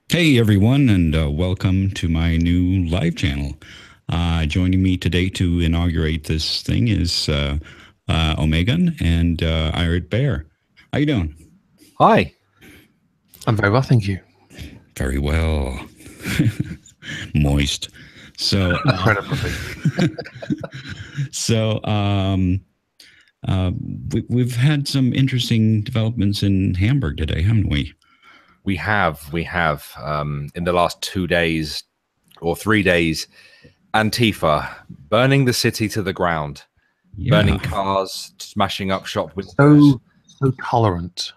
Hey everyone, and welcome to my new live channel. Joining me today to inaugurate this thing is Omegon and Irate Bear. How you doing? Hi. I'm very well, thank you. Very well. Moist. So, Incredibly. so we've had some interesting developments in Hamburg today, haven't we? We have in the last 2 days or 3 days, Antifa burning the city to the ground, burning cars, smashing up shop windows. So tolerant.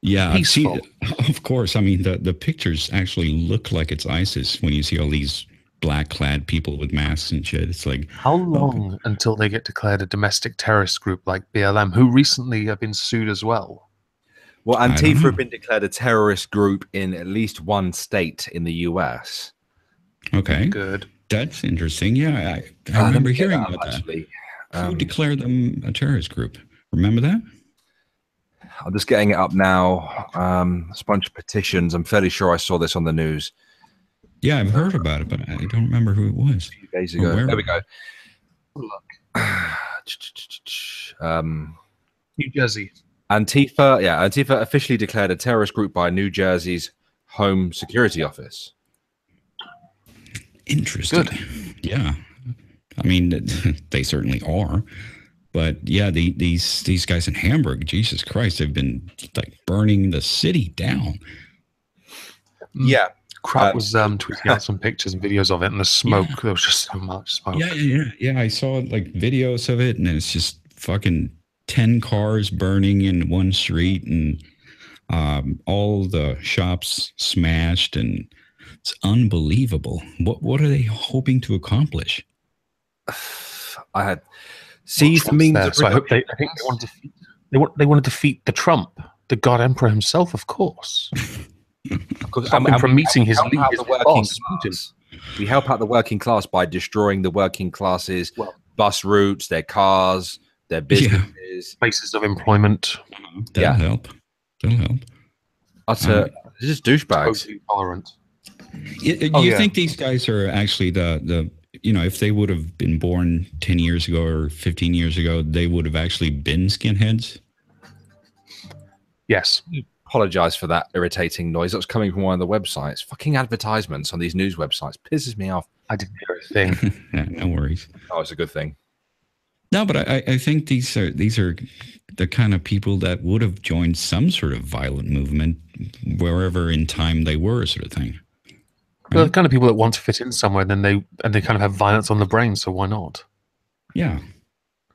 Yeah, peaceful. Of course. I mean, the pictures actually look like it's ISIS when you see all these black-clad people with masks and shit. It's like, How long until they get declared a domestic terrorist group like BLM, who recently have been sued as well? Well, Antifa have been declared a terrorist group in at least one state in the US. Okay, good. That's interesting. Yeah, I remember hearing about that. Who declared them a terrorist group? Remember that? I'm just getting it up now. It's a bunch of petitions. I'm fairly sure I saw this on the news. Yeah, I've heard about it, but I don't remember who it was. A few days ago. There we go. Look. New Jersey. Antifa officially declared a terrorist group by New Jersey's Home Security Office. Interesting. Good. Yeah. I mean, they certainly are. But yeah, these guys in Hamburg, Jesus Christ, they've been like burning the city down. Yeah. Crap was tweeting out some pictures and videos of it, and the smoke, there was just so much smoke. Yeah. I saw like videos of it, and it's just fucking 10 cars burning in one street, and all the shops smashed, and it's unbelievable. What are they hoping to accomplish? I had seized the means of so I hope I think they want to defeat the Trump, the God Emperor himself, of course. Stop him from meeting his boss. We help out the working class by destroying the working classes' bus routes, their cars, their businesses, places of employment. That'll help. Utter just douchebags. Totally tolerant. You think these guys are actually the if they would have been born 10 years ago or 15 years ago, they would have actually been skinheads? Yes. Apologize for that irritating noise that was coming from one of the websites. Fucking advertisements on these news websites pisses me off. I didn't hear a thing. Yeah, no worries. Oh, it's a good thing. No, but I think these are the kind of people that would have joined some sort of violent movement wherever in time they were, sort of thing. Right? Well, the kind of people that want to fit in somewhere, and they kind of have violence on the brain, so why not? Yeah.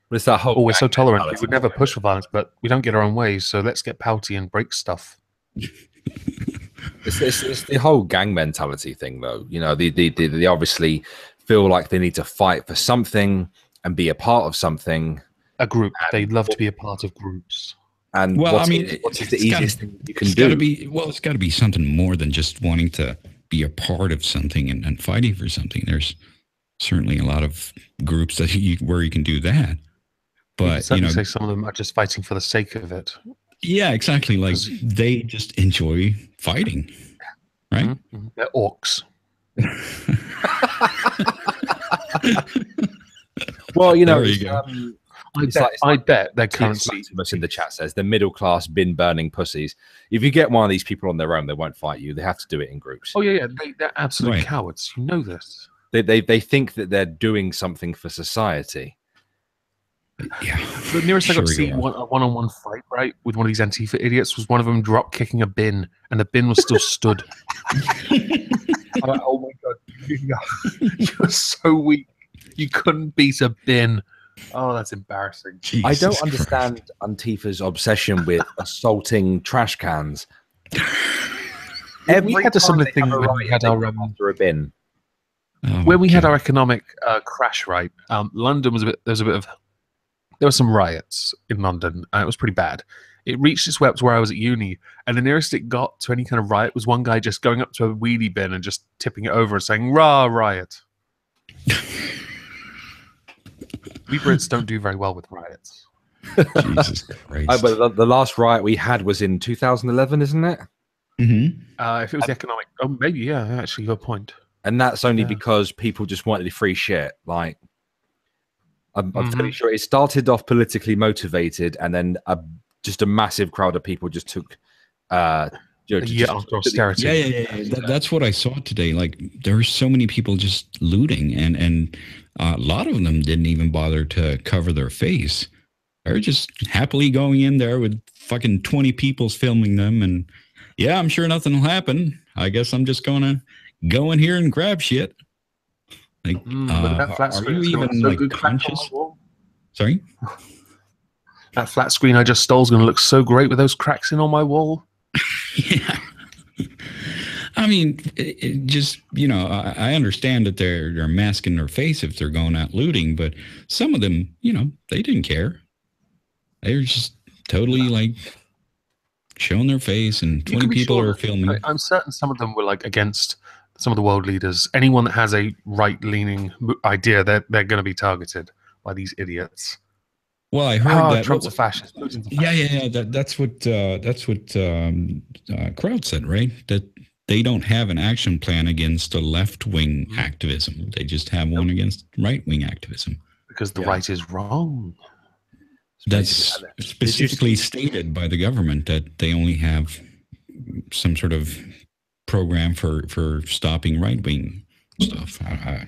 But it's that whole we're so tolerant. We would never push for violence, but we don't get our own way, so let's get pouty and break stuff. It's the whole gang mentality thing, though. You know, they obviously feel like they need to fight for something and be a part of something. A group. They love to be a part of groups. And what's the easiest thing you can do? It's got to be something more than just wanting to be a part of something and fighting for something. There's certainly a lot of groups where you can do that. But say some of them are just fighting for the sake of it. Yeah, exactly. Like they just enjoy fighting, right? Mm-hmm. They're orcs. Well, there you go. I bet their currency. In the chat says the middle class bin burning pussies. If you get one of these people on their own, they won't fight you. They have to do it in groups. Oh yeah. They're absolute cowards. You know this. They think that they're doing something for society. Yeah, the nearest I got to see a one-on-one fight, right, with one of these Antifa idiots was one of them drop kicking a bin, and the bin was still stood. I'm like, oh my god, you're so weak. You couldn't beat a bin. Oh, that's embarrassing. Jesus I don't understand Antifa's obsession with assaulting trash cans. We had a similar thing when we had our after a bin. When we had our economic crash, right? London was there were some riots in London, and it was pretty bad. It reached its way up to where I was at uni, and the nearest it got to any kind of riot was one guy just going up to a wheelie bin and just tipping it over and saying, "Rah, riot." We Brits don't do very well with riots. Jesus Christ. But the last riot we had was in 2011, isn't it? Mm-hmm. If it was the economic, oh, maybe, yeah, actually, good point. And that's only because people just wanted free shit. Like, I'm fairly sure it started off politically motivated, and then just a massive crowd of people just took, after austerity. Yeah. That's what I saw today. Like, there were so many people just looting, and a lot of them didn't even bother to cover their face. They're just happily going in there with fucking 20 people filming them, and yeah, I'm sure nothing will happen. I guess I'm just gonna go in here and grab shit. Like, are you even like conscious? Sorry, that flat screen I just stole is going to look so great with those cracks in on my wall. Yeah. I mean, it just, I understand that they're masking their face if they're going out looting, but some of them, they didn't care. They were just totally like showing their face, and 20 people are filming. I'm certain some of them were like against some of the world leaders. Anyone that has a right-leaning idea, they're going to be targeted by these idiots. Well, I heard that Trump's a fascist. Yeah. That's what Crowd said, right? That they don't have an action plan against a left-wing activism. They just have one against right-wing activism. Because the right is wrong. That's specifically stated by the government, that they only have some sort of program for stopping right-wing stuff. I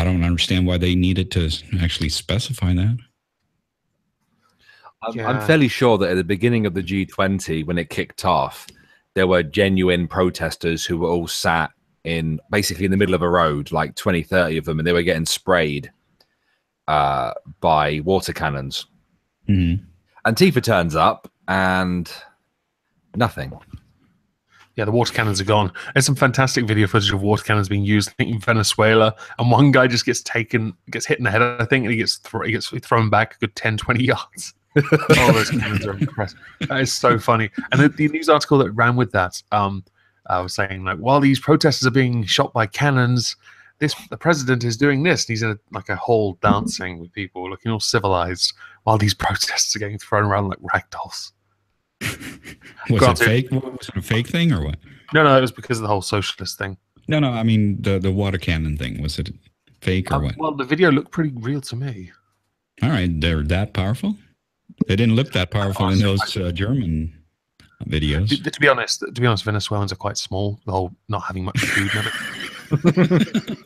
don't understand why they needed to actually specify that. I'm fairly sure that at the beginning of the G20, when it kicked off, there were genuine protesters who were all sat basically in the middle of a road, like 20, 30 of them, and they were getting sprayed by water cannons. Antifa turns up and nothing. Yeah, the water cannons are gone. There's some fantastic video footage of water cannons being used, I think, in Venezuela, and one guy just gets hit in the head, I think, and he gets thrown back a good 10, 20 yards. Oh, those cannons are impressive. That is so funny. And the news article that ran with that, I was saying, like, while these protesters are being shot by cannons, the president is doing this, and he's in a hall dancing with people, looking all civilized, while these protesters are getting thrown around like ragdolls. Was it fake? Was it a fake thing or what? No, it was because of the whole socialist thing. No, I mean the water cannon thing. Was it fake or what? Well, the video looked pretty real to me. All right, they're that powerful? They didn't look that powerful in those German videos. To be honest, Venezuelans are quite small. The whole not having much food and everything.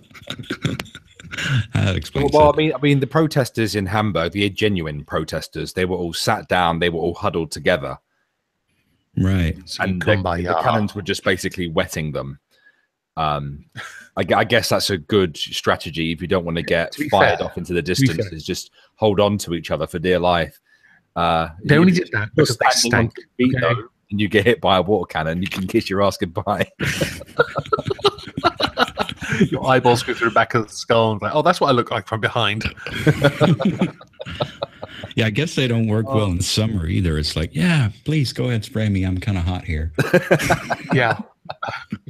That explains well, it. I mean, the protesters in Hamburg, the genuine protesters, they were all sat down. They were all huddled together. Right. And the cannons were just basically wetting them. I guess that's a good strategy if you don't want to get fired off into the distance, is just hold on to each other for dear life. They only did that because they stank. Though, and you get hit by a water cannon, you can kiss your ass goodbye. Your eyeballs go through the back of the skull and like, oh, that's what I look like from behind. Yeah, I guess they don't work well in summer either. It's like, yeah, please go ahead, spray me. I'm kind of hot here. Yeah.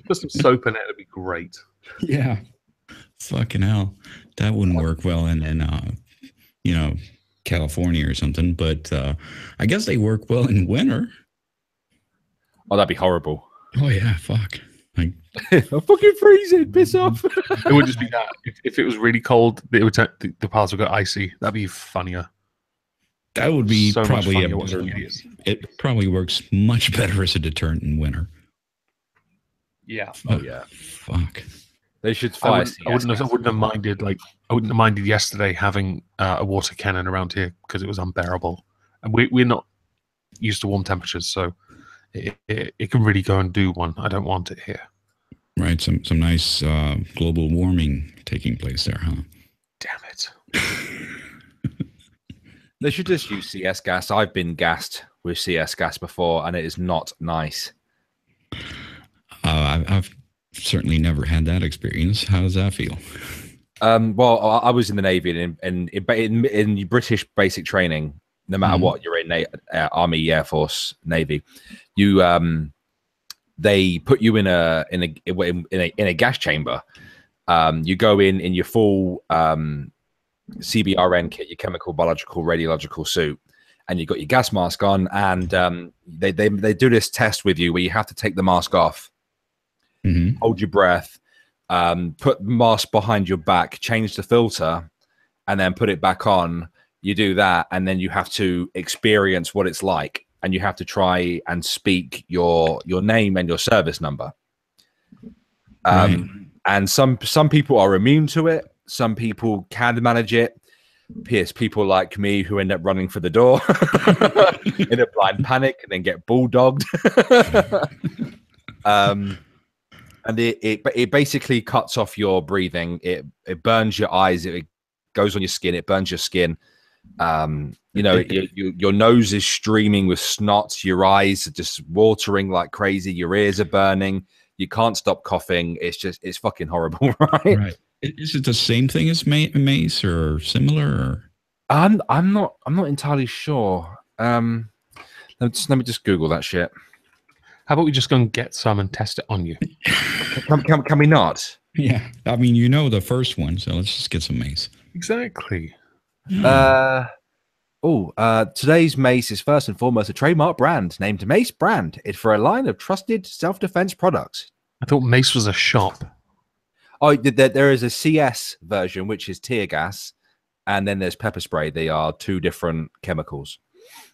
Put some soap in it. It'd be great. Yeah. Fucking hell. That wouldn't work well in California or something. But I guess they work well in winter. Oh, that'd be horrible. Oh, yeah. Fuck. Like, I'm fucking freezing. Piss off. It would just be that. If it was really cold, the paths would go icy. That'd be funnier. That would be so probably it probably works much better as a deterrent in winter. Yeah. Oh yeah. Fuck. They should fire. I wouldn't have minded. Like, I wouldn't have minded yesterday having a water cannon around here because it was unbearable, and we're not used to warm temperatures, so it can really go and do one. I don't want it here. Right. Some nice global warming taking place there, huh? Damn it. They should just use CS gas. I've been gassed with CS gas before, and it is not nice. I've certainly never had that experience. How does that feel? Well, I was in the Navy, and in British basic training, no matter what, you're in Army, Air Force, Navy, they put you in a gas chamber. You go in your full CBRN kit, your chemical, biological, radiological suit, and you've got your gas mask on, and they do this test with you where you have to take the mask off, hold your breath, put the mask behind your back, change the filter, and then put it back on. You do that, and then you have to experience what it's like, and you have to try and speak your name and your service number. And some people are immune to it. Some people can manage it. Pierce, people like me who end up running for the door in a blind panic and then get bulldogged. And it basically cuts off your breathing. It burns your eyes. It goes on your skin. It burns your skin. You know, your nose is streaming with snot. Your eyes are just watering like crazy. Your ears are burning. You can't stop coughing. It's fucking horrible, right? Is it the same thing as mace or similar? Or? I'm not entirely sure. Let me just Google that shit. How about we just go and get some and test it on you? Can we not? Yeah, I mean, you know the first one, so let's just get some mace. Exactly. Today's mace is first and foremost a trademark brand named Mace Brand. It's for a line of trusted self-defense products. I thought mace was a shop. Oh, there is a CS version, which is tear gas, and then there's pepper spray. They are two different chemicals.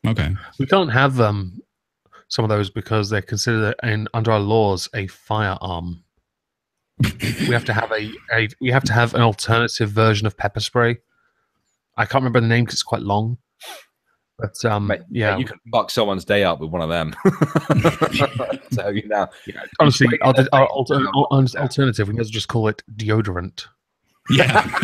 Okay. We can't have some of those because they're considered under our laws a firearm. We have to have an alternative version of pepper spray. I can't remember the name because it's quite long. But you can fuck someone's day up with one of them. So you know, honestly, our alternative, we might just call it deodorant. Yeah.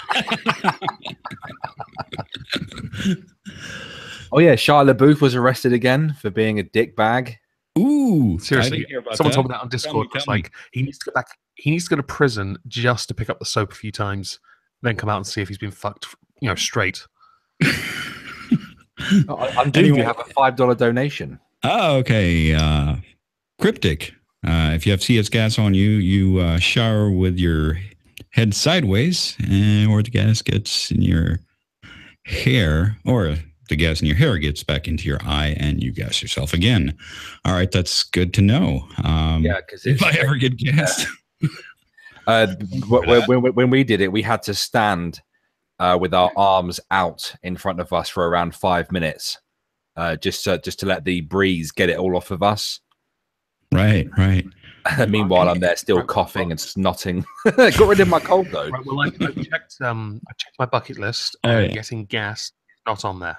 Oh yeah, Shia LaBeouf was arrested again for being a dick bag. Ooh, seriously, someone told me that on Discord. It's like he needs to go back. He needs to go to prison just to pick up the soap a few times, then come out and see if he's been fucked, straight. I'm doing. You have a $5 donation. Oh, okay. Cryptic. If you have CS gas on you, you shower with your head sideways, or the gas gets in your hair, or the gas in your hair gets back into your eye, and you gas yourself again. All right, that's good to know. Yeah, because if I ever get gassed. When we did it, we had to stand with our arms out in front of us for around 5 minutes, just to let the breeze get it all off of us. Right. And meanwhile, I'm there still coughing and snotting. Got rid of my cold though. Right, well, I checked my bucket list. Getting gas not on there.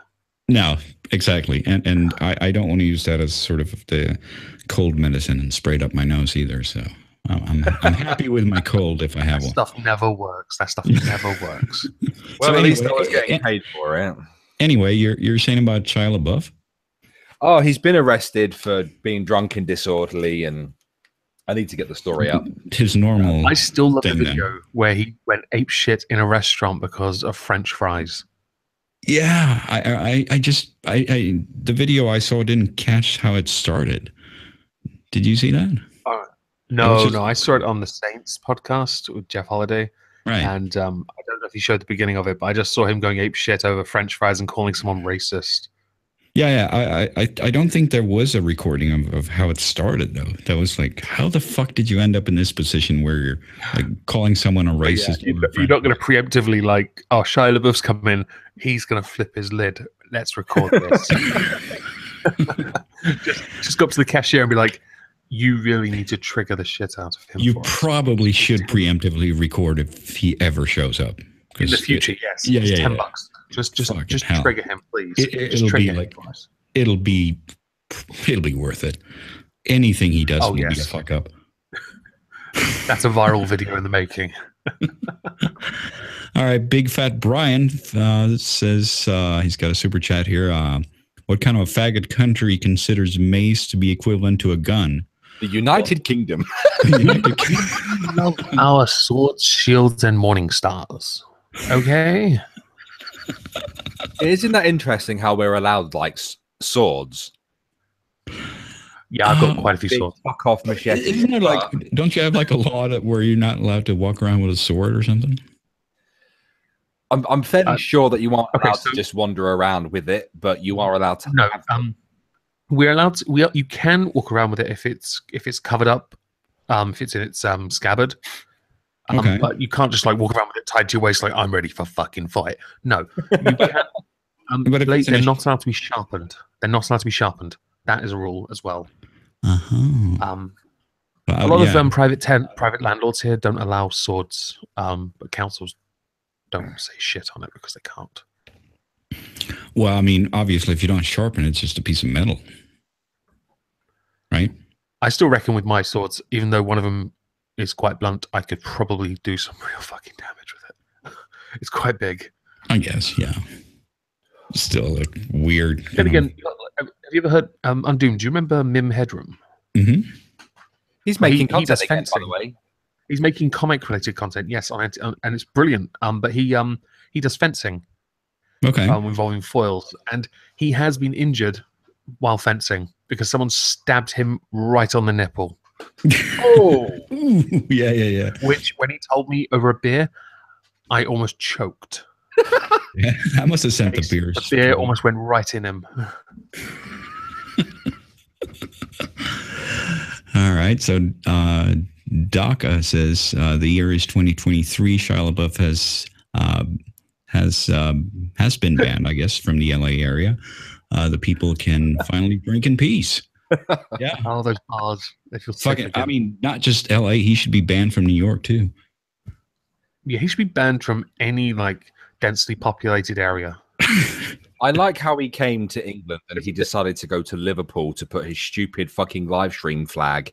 No, exactly, and I don't want to use that as sort of the cold medicine and sprayed up my nose either. So. I'm happy with my cold if I have one. That stuff never works. Well, so at least I was getting paid for it. Anyway, you're saying about Shia LaBeouf? Oh, he's been arrested for being drunk and disorderly, and I need to get the story up. His normal. I still love the video where he went ape shit in a restaurant because of French fries. Yeah, I the video I saw didn't catch how it started. Did you see that? No, I saw it on the Saints podcast with Jeff Holiday. Right. And I don't know if he showed the beginning of it, but I just saw him going ape shit over French fries and calling someone racist. Yeah. I don't think there was a recording of how it started, though. That was like, how the fuck did you end up in this position where you're like calling someone a racist? Yeah, you're not going to preemptively like, oh, Shia LaBeouf's coming in. He's going to flip his lid. Let's record this. just go up to the cashier and be like, you really need to trigger the shit out of him. You probably should preemptively record if he ever shows up. In the future, yes. Yeah, $10. Just trigger him, please. It'll be worth it. Anything he does will be a fuck up. That's a viral video in the making. All right, Big Fat Brian says he's got a super chat here. What kind of a faggot country considers mace to be equivalent to a gun? The United Kingdom. Love our swords, shields, and morning stars. Okay. Isn't that interesting how we're allowed like swords? Yeah, I've got quite a few swords. Fuck off machete. Isn't it like? Don't you have like a law where you're not allowed to walk around with a sword or something? I'm fairly sure that you aren't allowed to just wander around with it, but you are allowed to. No, we're allowed to. You can walk around with it if it's covered up, if it's in its scabbard. Okay. But you can't just like walk around with it tied to your waist like I'm ready for fucking fight. No, you can. They're not allowed to be sharpened. They're not allowed to be sharpened. That is a rule as well. Uh-huh. A lot of private landlords here don't allow swords, but councils don't say shit on it because they can't. Well, I mean, obviously, if you don't sharpen it, it's just a piece of metal, right? I still reckon with my swords, even though one of them is quite blunt, I could probably do some real fucking damage with it. It's quite big. I guess, yeah. Still like weird. Then again, have you ever heard Undoomed? Do you remember Mim Headroom? Mm-hmm. He's making content again, by the way. He's making comic-related content, yes, and it's brilliant. But he does fencing, involving foils, and he has been injured while fencing because someone stabbed him right on the nipple. Oh, yeah. Which, when he told me over a beer, I almost choked. Yeah, I must have sent the beers. The beer almost went right in him. All right, so DACA says the year is 2023. Shia LaBeouf has been banned, I guess, from the LA area. The people can finally drink in peace. Yeah. Oh, those bars. They feel fucking. I mean, not just LA. He should be banned from New York too. Yeah, he should be banned from any like densely populated area. I like how he came to England and he decided to go to Liverpool to put his stupid fucking live stream flag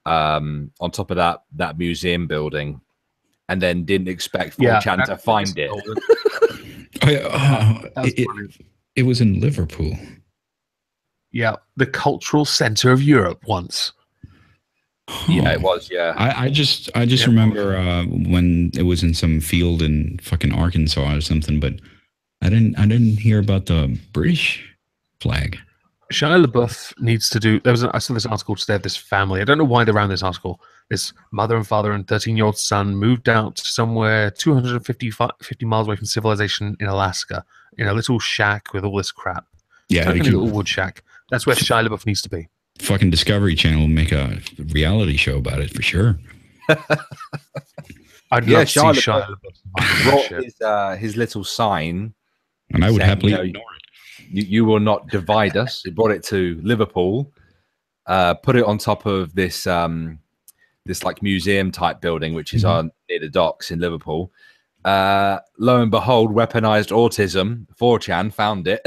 on top of that museum building, and then didn't expect 4chan to find it. It was in Liverpool. Yeah, the cultural center of Europe once. Yeah, it was. Yeah, I just remember when it was in some field in fucking Arkansas or something, but I didn't hear about the British flag. Shia LaBeouf needs to do. I saw this article today of this family. I don't know why they ran this article. This mother and father and 13-year-old son moved out somewhere 250 miles away from civilization in Alaska in a little shack with all this crap. Yeah, a little wood shack. That's where Shia LaBeouf needs to be. Fucking Discovery Channel will make a reality show about it for sure. I'd love to see Shia LaBeouf brought his little sign, and I would happily ignore it. You will not divide us. He brought it to Liverpool, put it on top of this this like museum type building, which is on near the docks in Liverpool. Lo and behold, weaponized autism. 4chan found it.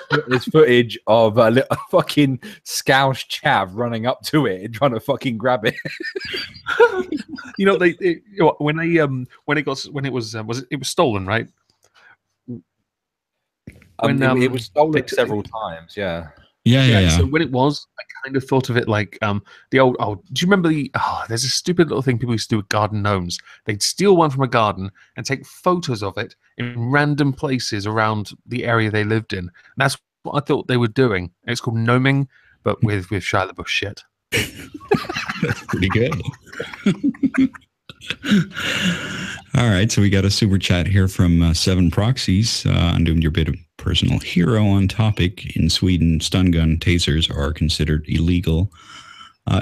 And there's footage of a fucking Scouse chav running up to it and trying to fucking grab it. You know, when it was stolen, right? It was stolen several times. Yeah. So when it was, I kind of thought of it like the old. Oh, do you remember there's a stupid little thing people used to do with garden gnomes. They'd steal one from a garden and take photos of it in random places around the area they lived in. And that's what I thought they were doing. It's called gnoming, but with Shia LaBeouf shit. That's pretty good. All right, so we got a super chat here from Seven Proxies. I'm doing your bit of personal hero on topic. In Sweden, stun gun tasers are considered illegal,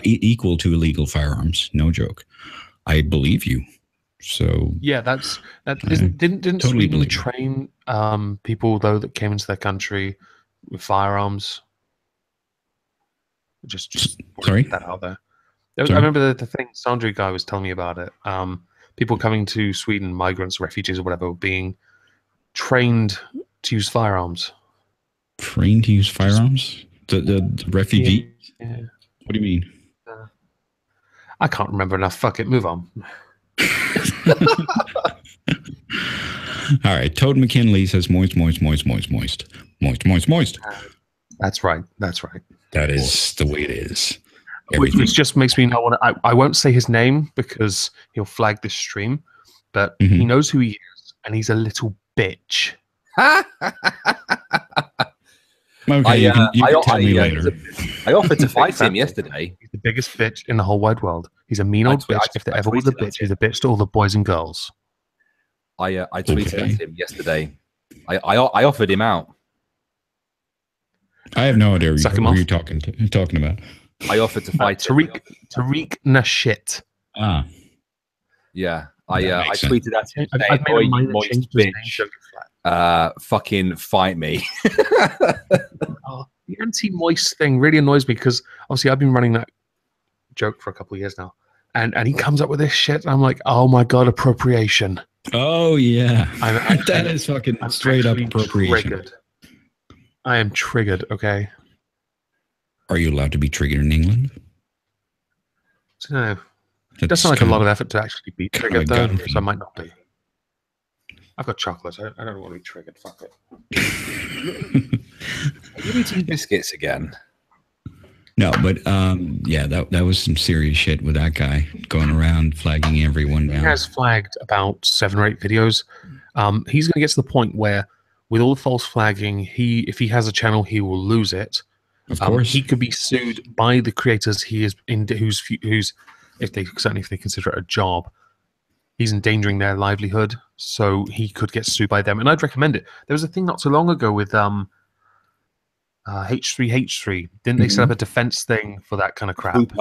equal to illegal firearms. No joke. I believe you. So yeah, didn't totally Sweden train people though that came into their country with firearms? Just sorry, that out there. I remember the thing Sandri guy was telling me about it. People coming to Sweden, migrants, refugees, or whatever, being trained to use firearms. Trained to use firearms? The refugees? Yeah. What do you mean? I can't remember enough. Fuck it. Move on. All right. Toad McKinley says moist. That's right. That's right. That is the way it is. Which just makes me not want to. I won't say his name because he'll flag this stream, but he knows who he is, and he's a little bitch. Okay, you can tell me later. I offered to fight him yesterday. He's the biggest bitch in the whole wide world. He's a mean old bitch. If there ever was a bitch, he's a bitch to all the boys and girls. I tweeted at him yesterday. I offered him out. I have no idea who you're talking about. I offered to fight Tariq Nashit. Ah, yeah. I tweeted at him saying, I've made a minor moist change to his bitch, fucking fight me. The anti-moist thing really annoys me because obviously I've been running that joke for a couple of years now, and he comes up with this shit. And I'm like, oh my god, appropriation. Oh yeah, that is fucking straight up appropriation. Triggered. I am triggered. Okay. Are you allowed to be triggered in England? No. It does sound like a lot of effort to actually be triggered, though, so I might not be. I've got chocolate. I don't want to be triggered. Fuck it. Are you eating biscuits again? No, but yeah, that was some serious shit with that guy going around flagging everyone down. He has flagged about 7 or 8 videos. He's going to get to the point where, with all the false flagging, if he has a channel, he will lose it. Of course, he could be sued by the creators he is in, who's if they consider it a job, he's endangering their livelihood. So he could get sued by them, and I'd recommend it. There was a thing not so long ago with H3H3. Didn't they set up a defense thing for that kind of crap?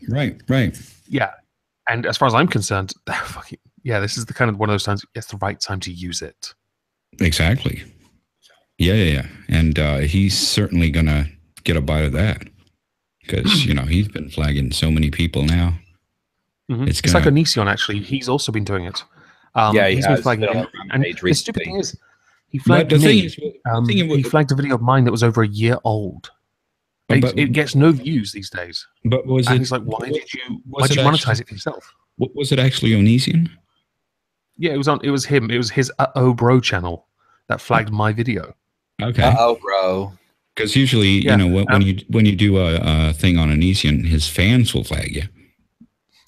Right. Yeah, and as far as I'm concerned, this is the kind of one of those times. It's the right time to use it. Exactly. Yeah. And he's certainly gonna get a bite of that because he's been flagging so many people now. Mm-hmm. It's like Onision, actually. He's also been doing it. He's been flagging it. And the stupid thing is, he flagged me. He flagged a video of mine that was over a year old. It gets no views these days. But he's like, why did you monetize it for yourself? Was it actually Onision? Yeah, it was him. It was his Bro channel that flagged my video. Okay. Bro. Because usually, when you do a thing on Onision, his fans will flag you.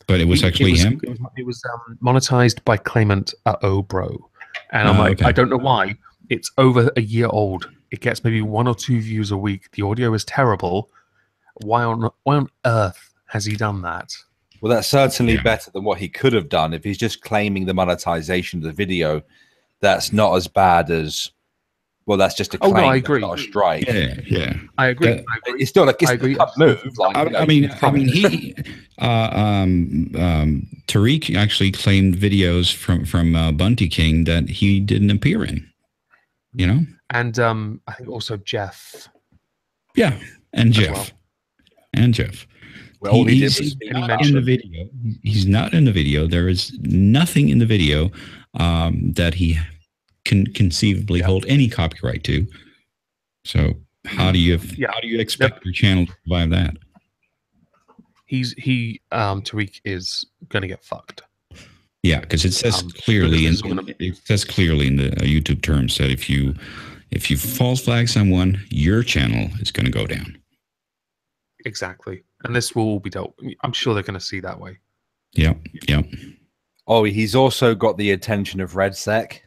But it was actually him? It was monetized by claimant Bro. And I'm like, okay. I don't know why. It's over a year old. It gets maybe 1 or 2 views a week. The audio is terrible. Why on earth has he done that? Well, that's certainly better than what he could have done. If he's just claiming the monetization of the video, that's not as bad as... Well, that's just a claim. Oh, no, I agree. Not a strike. Yeah. I agree. It's still like a move. Tariq actually claimed videos from Bunty King that he didn't appear in. And I think also Jeff. Yeah, and Jeff. Well. And Jeff. Well, he's not in the video. He's not in the video. There is nothing in the video that he can conceivably hold any copyright to. So how do you expect your channel to survive that? Tariq is going to get fucked. Yeah, because it says clearly in the YouTube terms that if you false flag someone, your channel is going to go down. Exactly, and this will all be dealt. I'm sure they're going to see that way. Yeah. Oh, he's also got the attention of RedSec.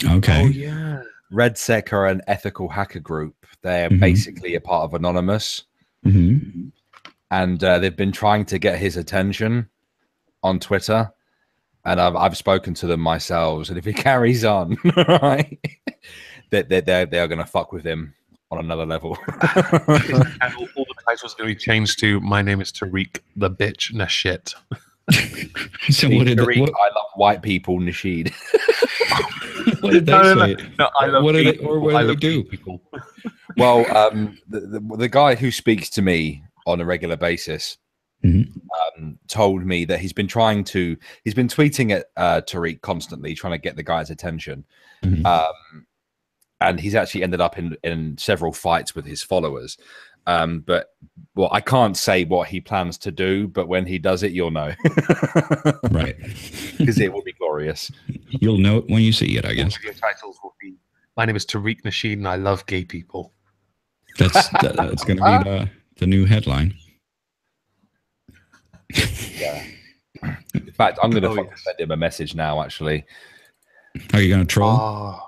Okay. Oh yeah. RedSec are an ethical hacker group. They're basically a part of Anonymous, and they've been trying to get his attention on Twitter, and I've spoken to them myself. And if he carries on, right, they are going to fuck with him on another level. And all the titles are going to be changed to "My name is Tariq the bitch Nashit." So what did Tariq, I love white people, Nasheed. What did they say? No, I love what people. What do they do? People. Well, the guy who speaks to me on a regular basis told me that he's been tweeting at Tariq constantly, trying to get the guy's attention. And he's actually ended up in several fights with his followers. But I can't say what he plans to do, but when he does it, you'll know. Right. Because it will be glorious. You'll know it when you see it, I guess. Your titles will be, "My name is Tariq Nasheed and I love gay people." That's going to be the new headline. Yeah. In fact, I'm going to send him a message now, actually. Are you going to troll?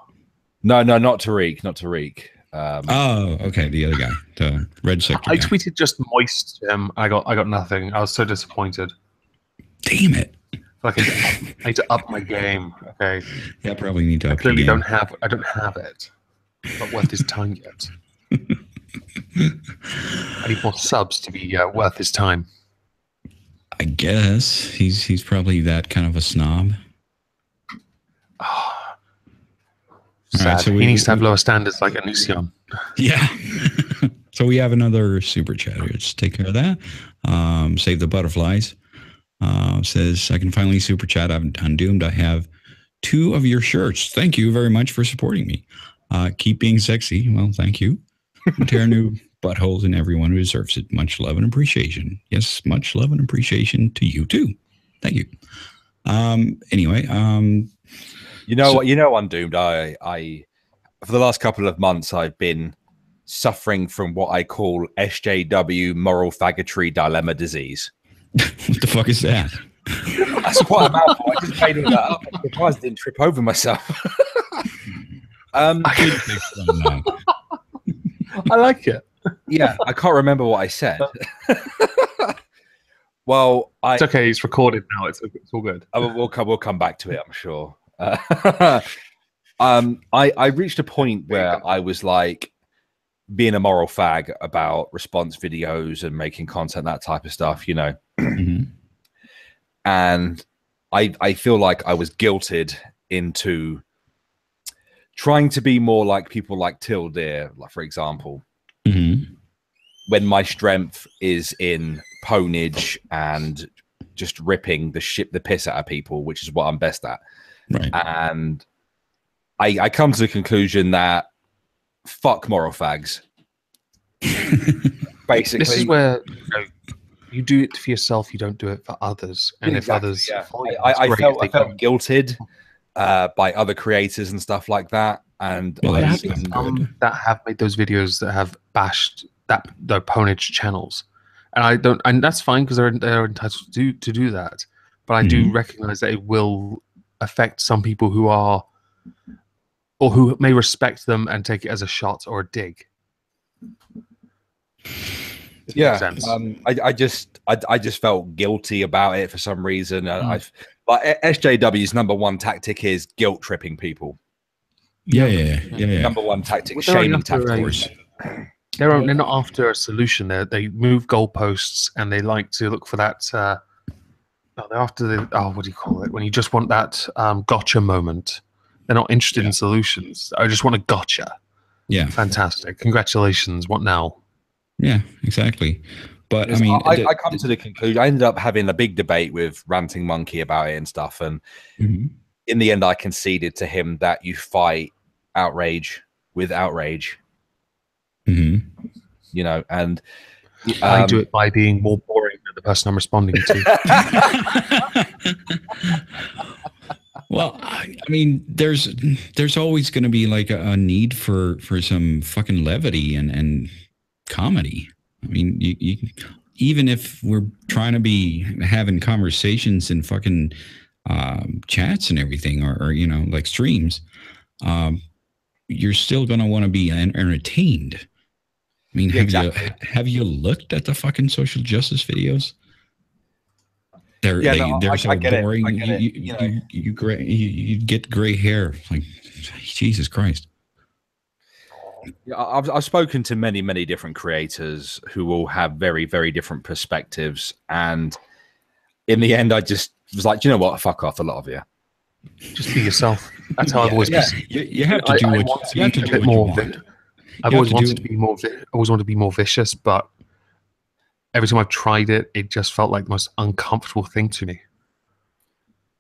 No, not Tariq. Not Tariq. Okay. The other guy, the red sector. I tweeted just moist to him. I got nothing. I was so disappointed. Damn it! Like I need to up my game. Okay. Yeah, I probably need to. I clearly don't have. I don't have it. Not worth his time yet. I need more subs to be worth his time. I guess he's probably that kind of a snob. Oh, sad. Right, so he needs to have lower standards like Anision. Yeah. So we have another super chat here. Let's take care of that. Save the butterflies. Says, I can finally super chat. I'm undoomed. I have 2 of your shirts. Thank you very much for supporting me. Keep being sexy. Well, thank you. Tear new buttholes in everyone who deserves it. Much love and appreciation. Yes, much love and appreciation to you too. Thank you. Anyway, you know what? You know, Undoomed. I for the last couple of months, I've been suffering from what I call SJW moral faggotry dilemma disease. What the fuck is that? That's quite a mouthful. I just made all that up. I'm surprised I didn't trip over myself. I like it. Yeah, I can't remember what I said. Well, it's okay. It's recorded now. It's all good. We'll come back to it, I'm sure. I reached a point where I was like being a moral fag about response videos and making content, that type of stuff, you know. And I feel like I was guilted into trying to be more like people like Tildeer, like, for example, when my strength is in pwnage and just ripping the piss out of people, which is what I'm best at. Right. And I come to the conclusion that fuck moral fags. Basically, this is where you do it for yourself. You don't do it for others. And exactly, if others, yeah. I felt guilted by other creators and stuff like that. And there have been some that have made those videos that have bashed their pwnage channels, and I don't, and that's fine because they're entitled to do that. But I do recognize that it will affect some people who are, or who may respect them and take it as a shot or a dig. Yeah, I just felt guilty about it for some reason. Like SJW's #1 tactic is guilt tripping people. Yeah. Number one tactic, shaming tactics. They're not after a solution. They move goalposts and they like to look for that. They're after the what do you call it? When you just want that gotcha moment. They're not interested in solutions. I just want a gotcha. Yeah, fantastic. Congratulations. What now? Yeah, exactly. But I mean, I come to the conclusion. I ended up having a big debate with Ranting Monkey about it and stuff, and in the end, I conceded to him that you fight outrage with outrage. You know, and I do it by being more boring than the person I'm responding to. Well, I mean, there's always going to be like a need for some fucking levity and comedy. I mean, you even if we're trying to be having conversations in fucking chats and everything, or you know, like streams, you're still going to want to be entertained. I mean, have you looked at the fucking social justice videos? They're so boring. You get gray hair. Like, Jesus Christ. Yeah, I've spoken to many different creators who all have very, very different perspectives, and in the end, I just was like, you know what? Fuck off, a lot of you. Just be yourself. That's how I've always been. You have to do what you have to do. I've always wanted to be more. I always wanted to be more vicious, but every time I've tried it, it just felt like the most uncomfortable thing to me.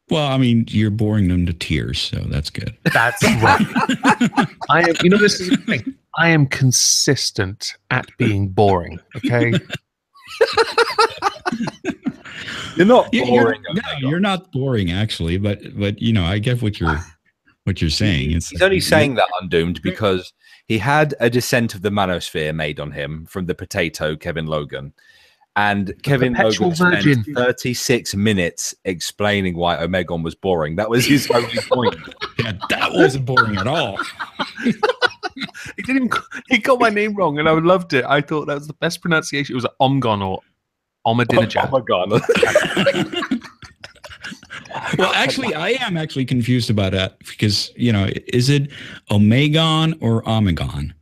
Well, I mean, you're boring them to tears, so that's good. That's right. I am. You know, this is the thing. I am consistent at being boring. Okay. You're not boring. You're not boring, actually. But you know, I get what you're saying. He's only saying that, Undoomed, because he had a Descent of the Manosphere made on him from the potato Kevin Logan. And Kevin Logan spent 36 minutes explaining why Omegon was boring. That was his only point. Yeah, that wasn't boring at all. He got my name wrong, and I loved it. I thought that was the best pronunciation. It was Omegon or Omegon. Well, actually, I am actually confused about that because, is it Omegon or Omegon?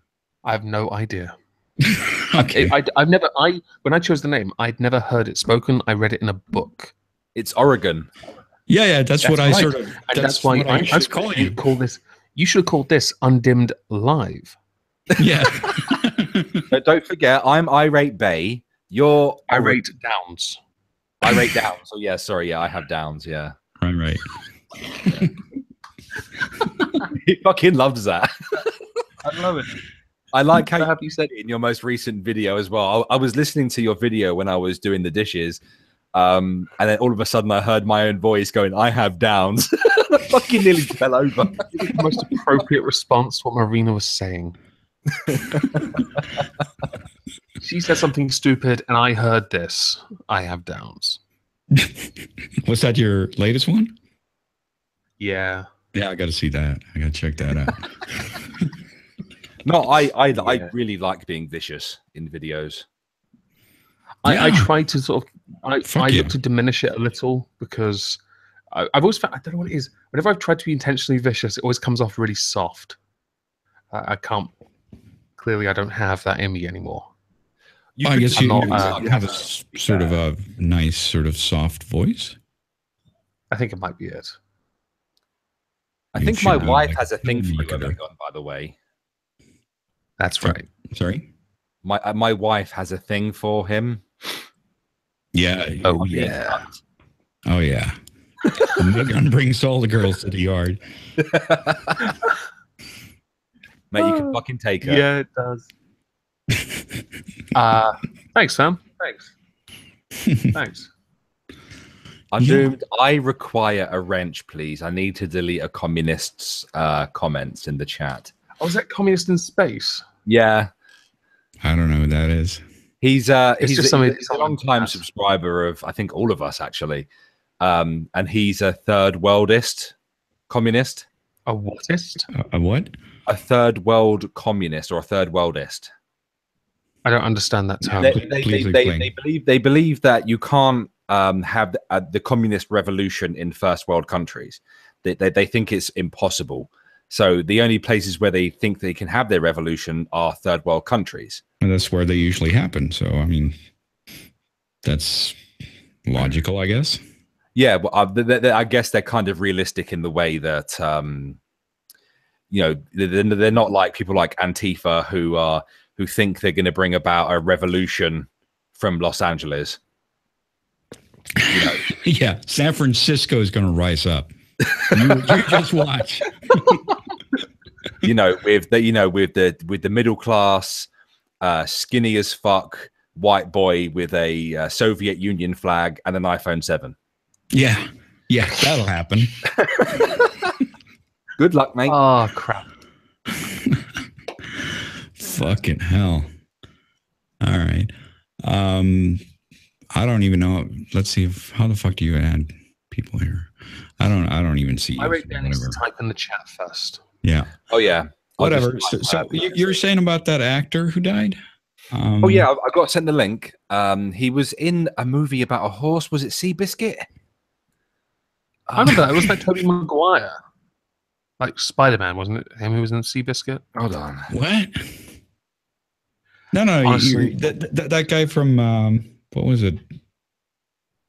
I have no idea. Okay. When I chose the name, I'd never heard it spoken. I read it in a book. It's Oregon. Yeah, that's what I right. sort of. And that's why I should call you. You should have called this Undimmed Live. Yeah. But don't forget, I'm Irate Bay. You're Irate Downs. Irate Downs. Oh yeah, sorry. Yeah, I have Downs. Yeah. Right. He fucking loves that. I love it. I like how you said it in your most recent video as well. I was listening to your video when I was doing the dishes, and then all of a sudden I heard my own voice going, "I have Downs." I fucking nearly fell over. The most appropriate response to what Marina was saying. She said something stupid, and I heard this. I have Downs. Was that your latest one? Yeah. Yeah, I got to see that. I got to check that out. No, I really like being vicious in videos. I try to sort of I look to diminish it a little because I've always found, I don't know what it is. Whenever I've tried to be intentionally vicious, it always comes off really soft. I can't. Clearly, I don't have that in me anymore. I guess you have a sort of a nice, sort of soft voice. I think it might be it. I think my wife has a thing for you, Omegon, by the way. That's right. Sorry? My wife has a thing for him. Yeah. Oh, yeah. Oh, yeah. Omegon brings all the girls to the yard. Mate, you can fucking take her. Yeah, it does. Thanks, Sam. Thanks. I'm doomed. I require a wrench, please. I need to delete a communist's comments in the chat. Oh, is that communist in space? Yeah. I don't know who that is. He's a long-time subscriber subscriber of, I think, all of us, actually. And he's a third worldist communist. A whatist? A what? A third world communist or a third worldist. I don't understand that term. They believe that you can't have the communist revolution in first world countries. They think it's impossible. So the only places where they think they can have their revolution are third world countries. And that's where they usually happen. So, I mean, that's logical, I guess. Yeah, well, I guess they're kind of realistic in the way that, they're not like people like Antifa who think they're going to bring about a revolution from Los Angeles. Yeah, San Francisco is going to rise up. You just watch. With the middle class, skinny as fuck white boy with a Soviet Union flag and an iPhone 7. Yeah, that'll happen. Good luck, mate. Oh crap! Fucking hell! All right. I don't even know. Let's see. How the fuck do you add people here? I don't even see. I rate Dennis to type in the chat first. Yeah. Oh yeah. Whatever. So you're saying about that actor who died? Oh yeah, I got sent the link. He was in a movie about a horse. Was it Seabiscuit? I remember that. It was like Tobey Maguire. Like Spider-Man, wasn't it? Him who was in Seabiscuit? Hold on. What? No. Honestly, that guy from what was it?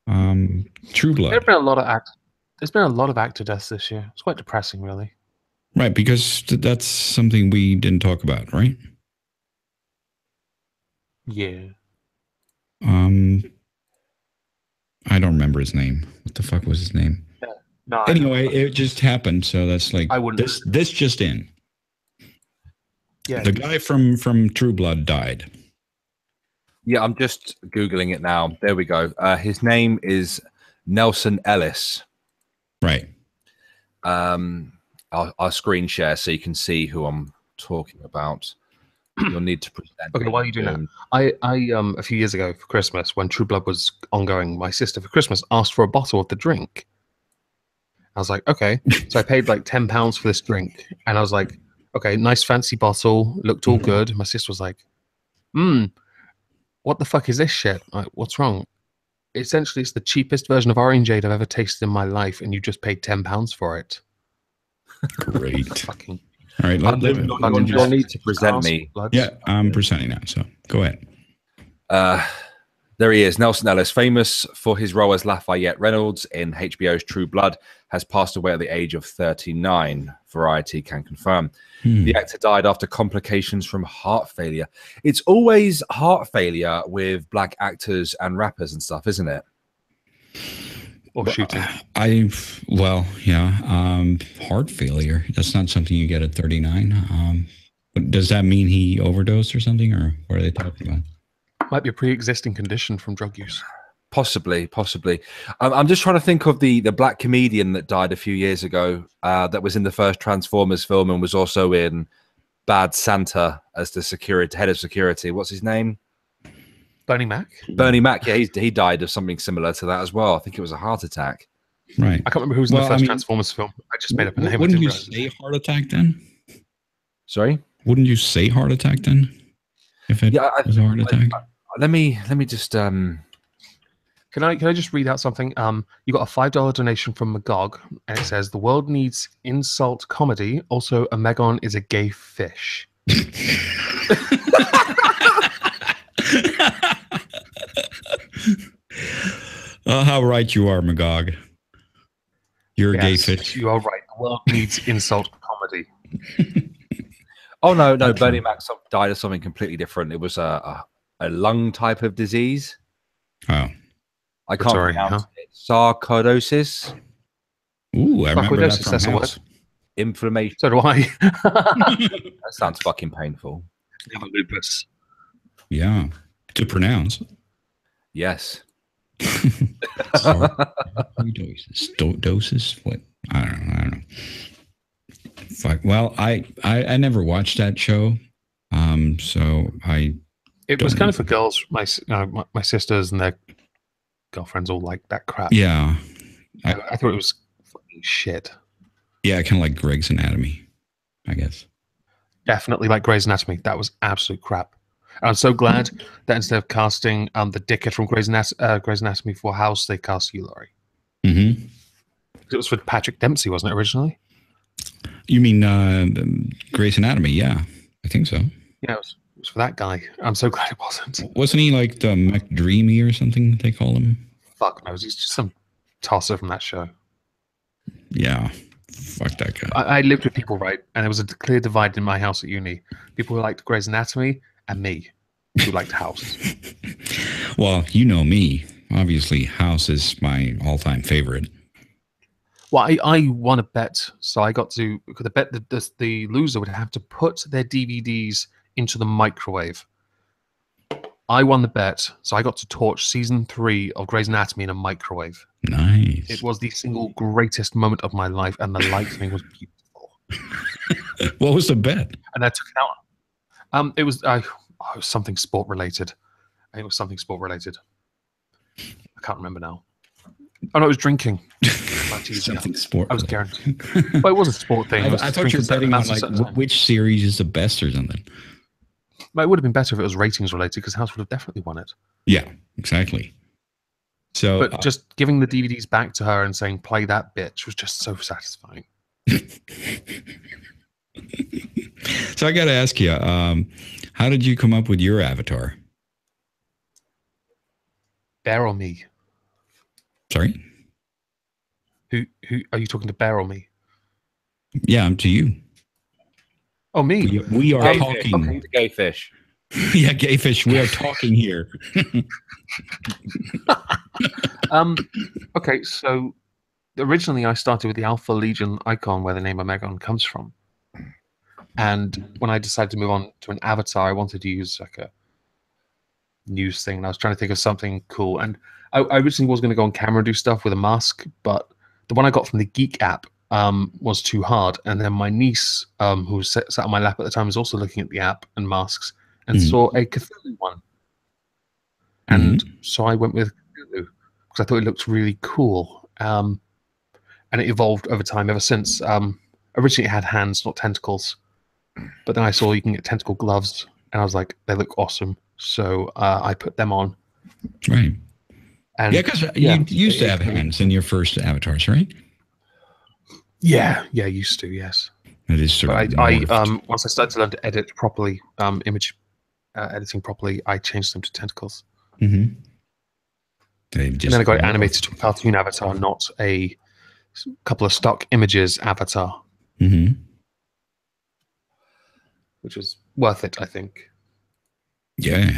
True Blood. There's been a lot of actor deaths this year. It's quite depressing, really. Right, because that's something we didn't talk about, right? Yeah. I don't remember his name. What the fuck was his name? Yeah. No, anyway, it just happened, so that's like I wouldn't. This just in. Yeah. The guy from True Blood died. Yeah, I'm just Googling it now. There we go. His name is Nelson Ellis. Right. I'll screen share so you can see who I'm talking about. You'll need to present. Okay, while you do that, I a few years ago for Christmas, when True Blood was ongoing, my sister for Christmas asked for a bottle of the drink. I was like, okay. So I paid like £10 for this drink, and I was like, okay, nice fancy bottle, looked all good. My sister was like, what the fuck is this shit? Like, what's wrong? essentially, it's the cheapest version of orangeade I've ever tasted in my life, and you just paid £10 for it. Great. Fucking. All right, you'll need to present me. Yeah, I'm presenting now, so go ahead. There he is, Nelson Ellis, famous for his role as Lafayette Reynolds in HBO's True Blood, has passed away at the age of 39. Variety can confirm. The actor died after complications from heart failure. It's always heart failure with black actors and rappers and stuff, isn't it? Or shooting. Heart failure. That's not something you get at 39. But does that mean he overdosed or something, or what are they talking about? Might be a pre-existing condition from drug use. Possibly. I'm just trying to think of the black comedian that died a few years ago that was in the first Transformers film and was also in Bad Santa as the head of security. What's his name? Bernie Mac? Bernie Mac, yeah, he died of something similar to that as well. I think it was a heart attack. Right. I can't remember who was in the first Transformers film. I just made up a name. Wouldn't you say heart attack then? Sorry? Wouldn't you say heart attack then? If it was a heart attack? Let me just Can I just read out something? You got a $5 donation from Magog, and it says the world needs insult comedy. Also, Omegon is a gay fish. How right you are, Magog. You're a gay fish. You are right. The world needs insult comedy. Oh no, Bernie Mac died of something completely different. It was a lung type of disease. Oh. I can't pronounce it. Sarcoidosis. Ooh, I remember that from House. Inflammation. So do I. That sounds fucking painful. Lupus. Yeah. To pronounce. Yes. Doses? What? I don't know. Fuck. Well, I never watched that show. So It was kind of for girls. My sisters and their girlfriends all like that crap. Yeah. I thought it was fucking shit. Yeah, kind of like Greg's Anatomy, I guess. Definitely like Grey's Anatomy. That was absolute crap. And I'm so glad that instead of casting the dickhead from Grey's Anatomy for House, they cast Hugh Laurie. Mm-hmm. It was for Patrick Dempsey, wasn't it, originally? You mean Grey's Anatomy? Yeah, I think so. Yeah, it was for that guy. I'm so glad it wasn't. Wasn't he like the McDreamy or something they call him? Fuck knows. He's just some tosser from that show. Yeah. Fuck that guy. I lived with people, right? And there was a clear divide in my house at uni. People who liked Grey's Anatomy and me who liked House. Well, you know me. Obviously, House is my all-time favorite. Well, I won a bet. So I got to bet that the loser would have to put their DVDs into the microwave. I won the bet, so I got to torch season 3 of Grey's Anatomy in a microwave. Nice. It was the single greatest moment of my life, and the lightning was beautiful. What was the bet? And I took it out. It was something sport related. I think it was something sport related. I can't remember now. Oh no, it was drinking. Something sport. I was guaranteed. Well, it was a sport thing. I thought you were betting on like which series is the best or something. But it would have been better if it was ratings related, because House would have definitely won it. Yeah, exactly. So, but just giving the DVDs back to her and saying "play that bitch" was just so satisfying. So I got to ask you, how did you come up with your avatar? Bear or me? Sorry? Who are you talking to? Bear or me? Yeah, I'm to you. Oh, me. We are gay talking. Fish. Okay, the gay fish. Yeah, gay fish. We are talking here. Okay, so originally I started with the Alpha Legion icon where the name Omegon comes from. And when I decided to move on to an avatar, I wanted to use like a news thing. And I was trying to think of something cool. And I originally was going to go on camera and do stuff with a mask, but the one I got from the Geek app was too hard. And then my niece, who sat on my lap at the time, was also looking at the app and masks and saw a Cthulhu one. And so I went with Cthulhu because I thought it looked really cool. And it evolved over time ever since. Originally it had hands, not tentacles. But then I saw you can get tentacle gloves, and I was like, they look awesome. So I put them on. Right. And yeah, because you used to have hands in your first avatars, right? Yeah, used to, yes. It is sort but of once I started to learn to edit properly, image editing properly, I changed them to tentacles. Mm-hmm. And then I got it animated to a cartoon avatar, not a couple of stock images avatar. Mm-hmm. Which was worth it, I think. Yeah,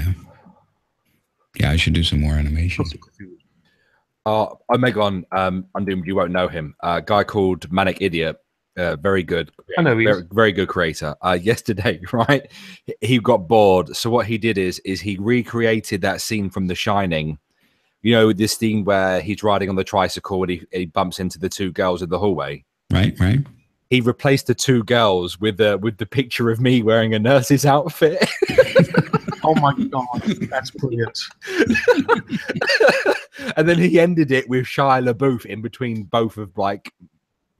I should do some more animation. Omegon, Undoomed, you won't know him. A guy called Manic Idiot, very good. I know very good creator. Yesterday, right, he got bored. So what he did is he recreated that scene from The Shining. You know, this scene where he's riding on the tricycle and he bumps into the two girls in the hallway. Right. He replaced the two girls with the picture of me wearing a nurse's outfit. Oh my god, that's brilliant. And then he ended it with Shia LaBeouf in between both of like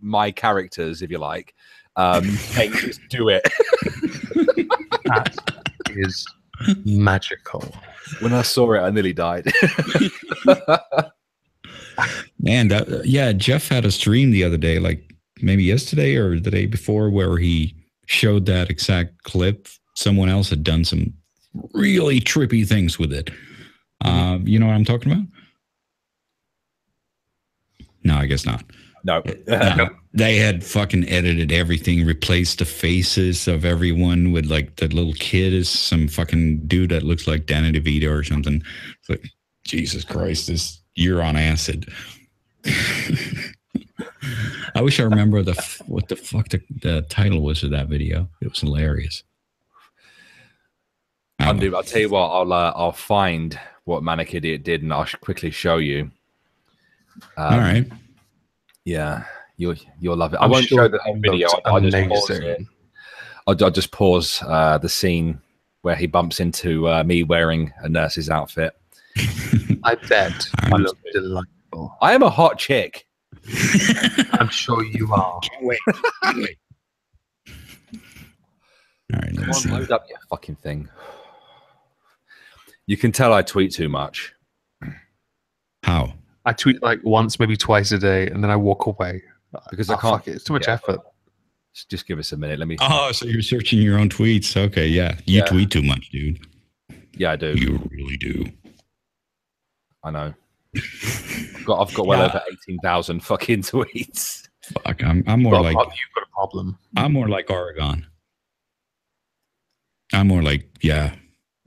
my characters, if you like. Saying, just do it. That is magical. When I saw it, I nearly died. Man, Jeff had a stream the other day, like maybe yesterday or the day before, where he showed that exact clip. Someone else had done some really trippy things with it. You know what I'm talking about? No, I guess not. No. They had fucking edited everything, replaced the faces of everyone with like the little kid is some fucking dude that looks like Danny DeVito or something. It's like, Jesus Christ, you're on acid. I wish I remember what the fuck the title was of that video. It was hilarious. I'll tell you what, I'll find what Manic Idiot did and I'll quickly show you. All right. Yeah, you'll love it. I won't show the whole video. I'll just pause it. I'll just pause the scene where he bumps into me wearing a nurse's outfit. I bet you look delightful. I am a hot chick. I'm sure you are. Wait. All right, let's see. Load up your fucking thing. You can tell I tweet too much. How? I tweet like once, maybe twice a day, and then I walk away because I can't. It's too much effort. Just give us a minute. Let me. Oh, so you're searching your own tweets? Okay, yeah. You tweet too much, dude. Yeah, I do. You really do. I know. I've got well over 18,000 fucking tweets. Fuck, I'm more like. You've got a problem. I'm more like Oregon. I'm more like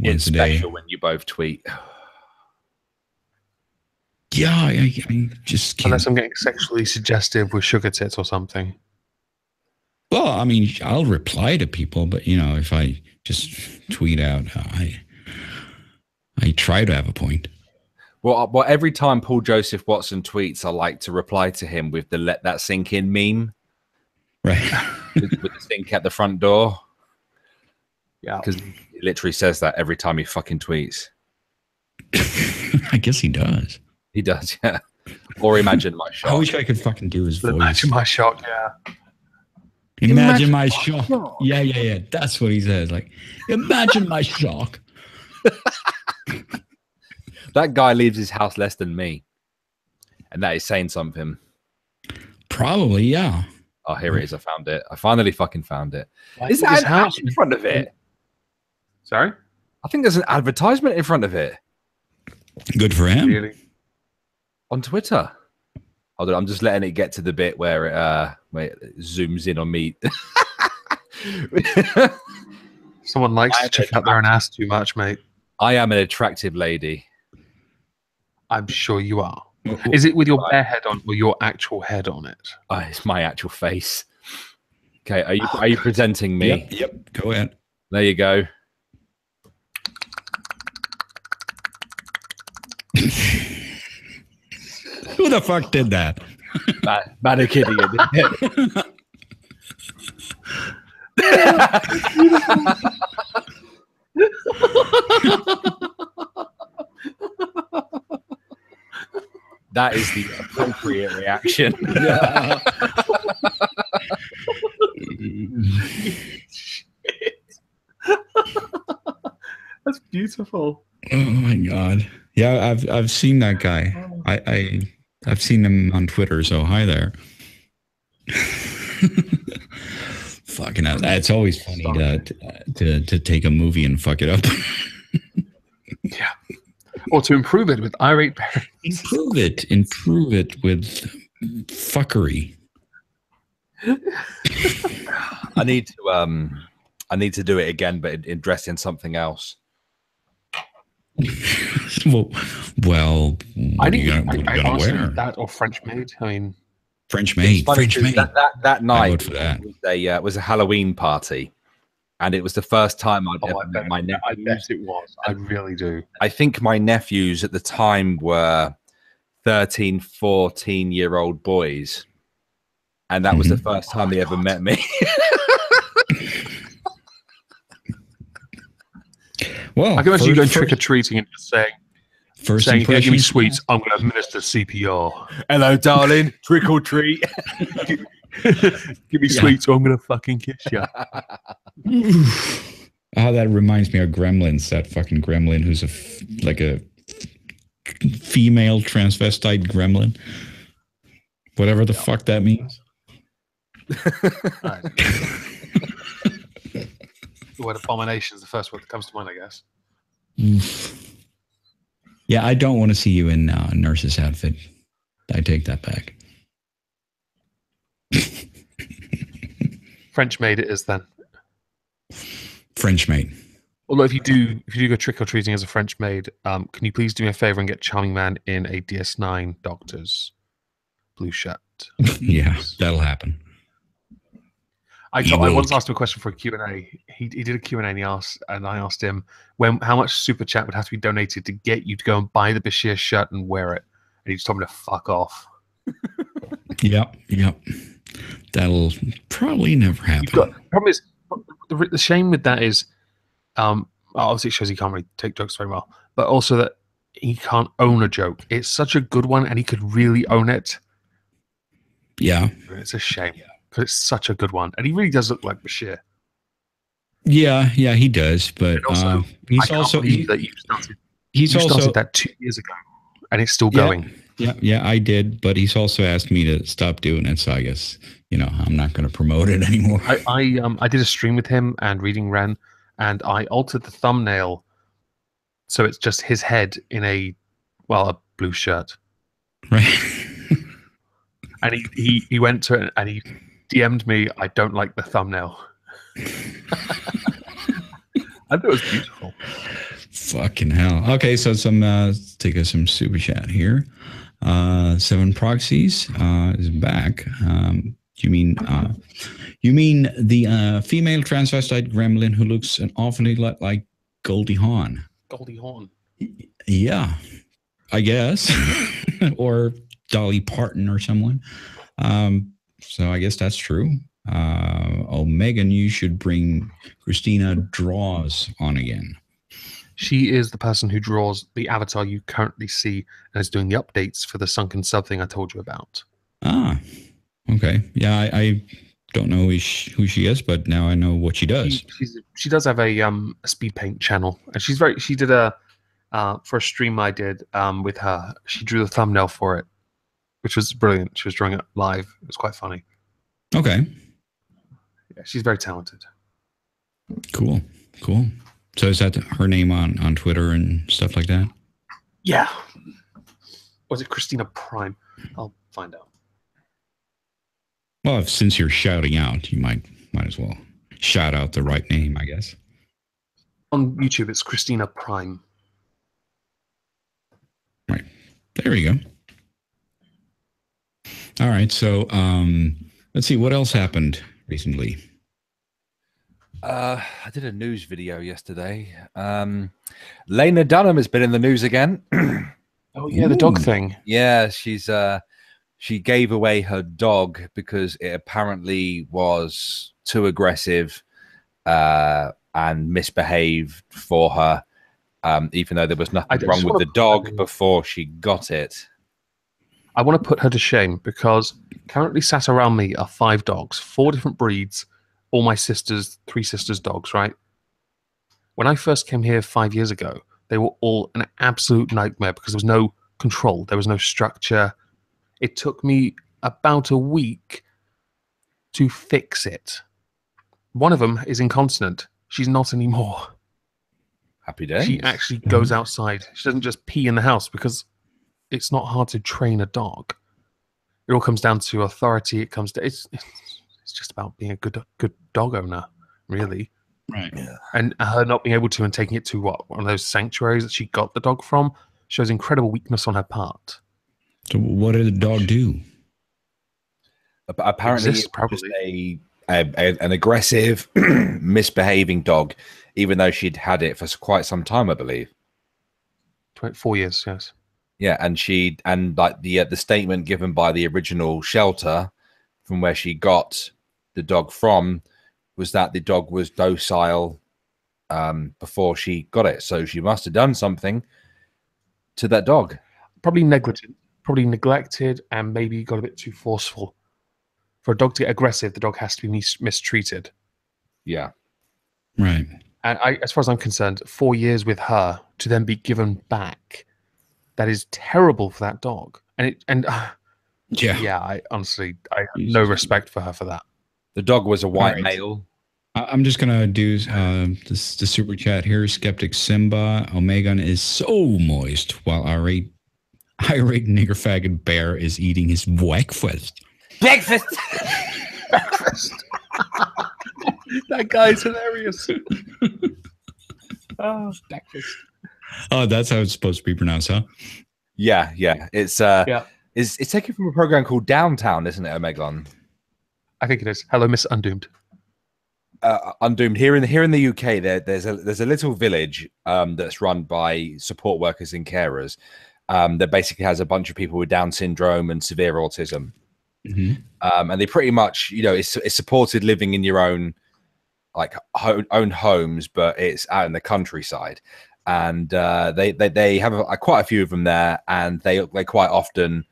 It's special when you both tweet. Yeah, I just can't. Unless I'm getting sexually suggestive with sugar tits or something. Well, I mean, I'll reply to people, but if I just tweet out, I try to have a point. Well, every time Paul Joseph Watson tweets, I like to reply to him with the "let that sink in" meme, right? with the sink at the front door. Yeah, because he literally says that every time he fucking tweets. I guess he does. He does, yeah. Or imagine my shock. I wish I could fucking do his voice. Imagine my shock, yeah. Imagine my shock. Yeah. That's what he says. Like, imagine my shock. That guy leaves his house less than me. And that is saying something. Probably, yeah. Oh, here it is. I found it. I finally fucking found it. Is that an house in front of it? Sorry? I think there's an advertisement in front of it. Good for him. Really? On Twitter. Hold on, I'm just letting it get to the bit where it zooms in on me. Someone likes to check out their own ass too much, mate. I am an attractive lady. I'm sure you are. Is it with your bare head on or your actual head on it? Oh, it's my actual face. Okay, are you presenting me? Yep. Go ahead. There you go. Who the fuck did that? Manic Idiot. That is the appropriate reaction. Yeah. That's beautiful. Oh my god. Yeah, I've seen that guy. I've seen him on Twitter. So hi there. Fucking hell. It's always funny to take a movie and fuck it up. Yeah. Or to improve it with irate parents. Improve it with fuckery. I need to do it again, but dressed in something else. well, what are you gonna wear? That or French maid. I mean, French maid. That night for that. was a Halloween party, and it was the first time I'd ever met my nephews. I bet it was. I really do. I think my nephews at the time were 13, 14-year-old boys, and that was the first time they ever met me. Well, I can imagine you going trick-or-treating and just saying, "If you give me sweets, I'm going to administer CPR. Hello, darling. Trick or treat. Give me sweets or I'm going to fucking kiss you." Oh, that reminds me of Gremlins. That fucking gremlin who's like a female transvestite gremlin. Whatever the fuck that means. The word abomination is the first word that comes to mind, I guess. Yeah, I don't want to see you in a nurse's outfit. I take that back. French maid it is then. French maid. Although if you do go trick or treating as a French maid, can you please do me a favor and get Charming Man in a DS9 doctor's blue shirt? Yeah, that'll happen. I once asked him a question for a Q&A. He did a Q&A and I asked him how much super chat would have to be donated to get you to go and buy the Bashir shirt and wear it. And he just told me to fuck off. Yep. That'll probably never happen. The problem is, the shame with that is, obviously it shows he can't really take jokes very well, but also that he can't own a joke. It's such a good one and he could really own it. Yeah. It's a shame. Because it's such a good one, and he really does look like Bashir. Yeah, he does. But he's also that you started that 2 years ago, and it's still going. Yeah, I did. But he's also asked me to stop doing it, so I guess I'm not going to promote it anymore. I did a stream with him and Reading Ren, and I altered the thumbnail so it's just his head in a blue shirt. Right. And he went to it and he DM'd me, "I don't like the thumbnail." I thought it was beautiful. Fucking hell. Okay, so take some super chat here. 7 Proxies is back. You mean the female transvestite gremlin who looks an awfully lot like Goldie Hawn? Goldie Hawn. Yeah, I guess. Or Dolly Parton or someone. So I guess that's true. Omegon, you should bring Christina Draws on again. She is the person who draws the avatar you currently see and is doing the updates for the sunken sub thing I told you about. Ah, okay. Yeah, I don't know who she is, but now I know what she does. She does have a speed paint channel, and she did a for a stream I did with her. She drew the thumbnail for it, which was brilliant. She was drawing it live. It was quite funny. Okay. Yeah, she's very talented. Cool. So is that her name on Twitter and stuff like that? Yeah. Was it Christina Prime? I'll find out. Well, since you're shouting out, you might as well shout out the right name, I guess. On YouTube, it's Christina Prime. Right. There you go. All right. So let's see. What else happened recently? I did a news video yesterday. Lena Dunham has been in the news again. Oh yeah, the dog thing. Yeah, she gave away her dog because it apparently was too aggressive and misbehaved for her, even though there was nothing wrong with the dog before she got it. I want to put her to shame because currently sat around me are 5 dogs, 4 different breeds, all my 3 sisters' dogs, right? When I first came here 5 years ago, They were all an absolute nightmare because there was no control. There was no structure. It took me about a week to fix it. One of them is incontinent. She's not anymore. Happy days. She actually goes outside. She doesn't just pee in the house because it's not hard to train a dog. It all comes down to authority. It comes to it's just about being a good dog owner, really. Right. Yeah. And her not being able to and taking it to one of those sanctuaries that she got the dog from shows incredible weakness on her part. So what did the dog do? Apparently, Exists, probably an aggressive, misbehaving dog, even though she'd had it for quite some time, I believe. 4 years, yes. Yeah, and like the statement given by the original shelter from where she got the dog from was that the dog was docile before she got it. So she must have done something to that dog. Probably negligent, probably neglected, and maybe got a bit too forceful. For a dog to get aggressive, the dog has to be mistreated. Yeah. Right. And as far as I'm concerned, 4 years with her to then be given back, that is terrible for that dog. I honestly, I have no respect for her for that. The dog was a white male. I'm just gonna do the super chat here. Skeptic Simba, Omegon is so moist while irate nigger faggot bear is eating his breakfast. Breakfast. That guy's hilarious. Oh, breakfast. Oh, that's how it's supposed to be pronounced, huh? Yeah. It's it's taken from a program called Downtown, isn't it, Omegon? I think it is. Hello, Miss Undoomed. Undoomed here in the UK. There's a little village that's run by support workers and carers that basically has a bunch of people with Down syndrome and severe autism. Mm-hmm. And they pretty much, it's supported living in your own own homes, but it's out in the countryside. And they have quite a few of them there, and they quite often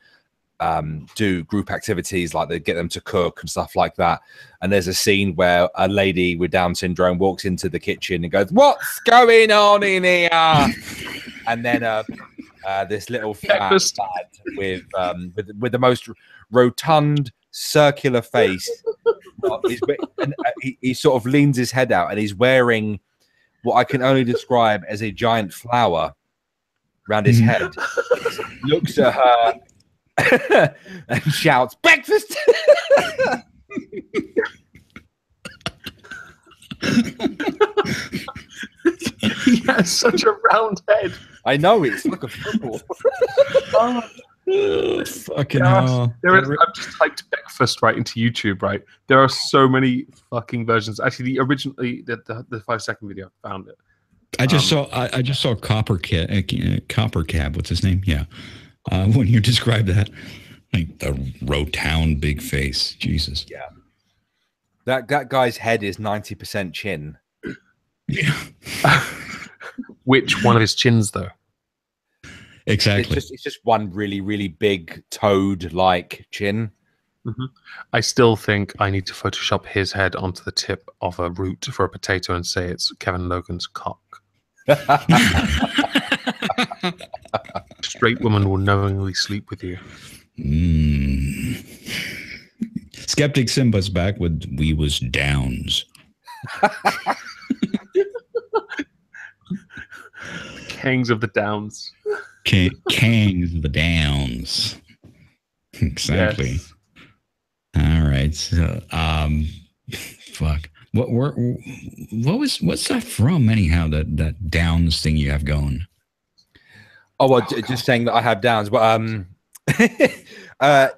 do group activities, like they get them to cook and stuff like that. And there's a scene where a lady with Down syndrome walks into the kitchen and goes, "What's going on in here?" And then this little fat lad with the most rotund circular face, he sort of leans his head out, and he's wearing what I can only describe as a giant flower around his head. He looks at her and shouts, "Breakfast!" He has such a round head. I know, it's like a football. Fucking hell. I've just typed breakfast right into YouTube, right? There are so many fucking versions. Actually, the 5-second video, I found it. I just saw Copper Cab. What's his name? Yeah. When you described that, like the rotund big face. Jesus. Yeah. That guy's head is 90% chin. Yeah. Which one of his chins, though? Exactly. It's just one really, really big toad-like chin. Mm-hmm. I still think I need to Photoshop his head onto the tip of a root for a potato and say it's Kevin Logan's cock. Straight woman will knowingly sleep with you. Skeptic Simba's back with "We Was Downs." Kangs of the Downs. Kangs of the Downs. Exactly. Yes. All right. So, fuck. What's that from anyhow? That Downs thing you have going. Oh, well, just saying that I have Downs, but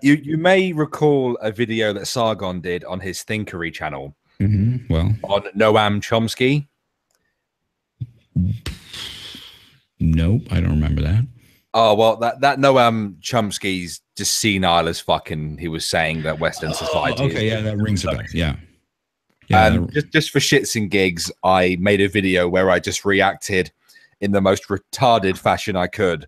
you may recall a video that Sargon did on his Thinkery channel. Mm-hmm. Well, on Noam Chomsky. Nope, I don't remember that. Oh, well, that Noam Chomsky's just senile as fuck, and he was saying that Western society. Okay, yeah, that rings a bell. Yeah. And just for shits and gigs, I made a video where I just reacted in the most retarded fashion I could.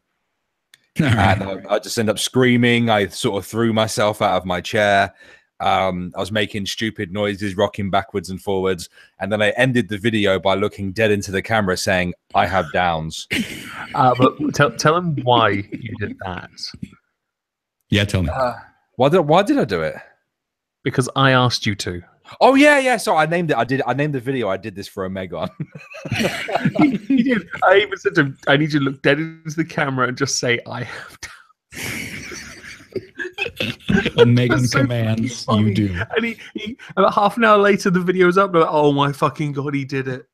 Right. And I just ended up screaming. I sort of threw myself out of my chair, I was making stupid noises, rocking backwards and forwards, and then I ended the video by looking dead into the camera, saying, "I have downs." But tell him why you did that. Yeah, tell me. Why did I do it? Because I asked you to. Oh yeah. So I named it. I named the video. I did this for Omegon. He did. I even said to him, "I need you to look dead into the camera and just say I have Omegon so commands you do." And he about half an hour later, the video's up. Like, oh my fucking god, he did it.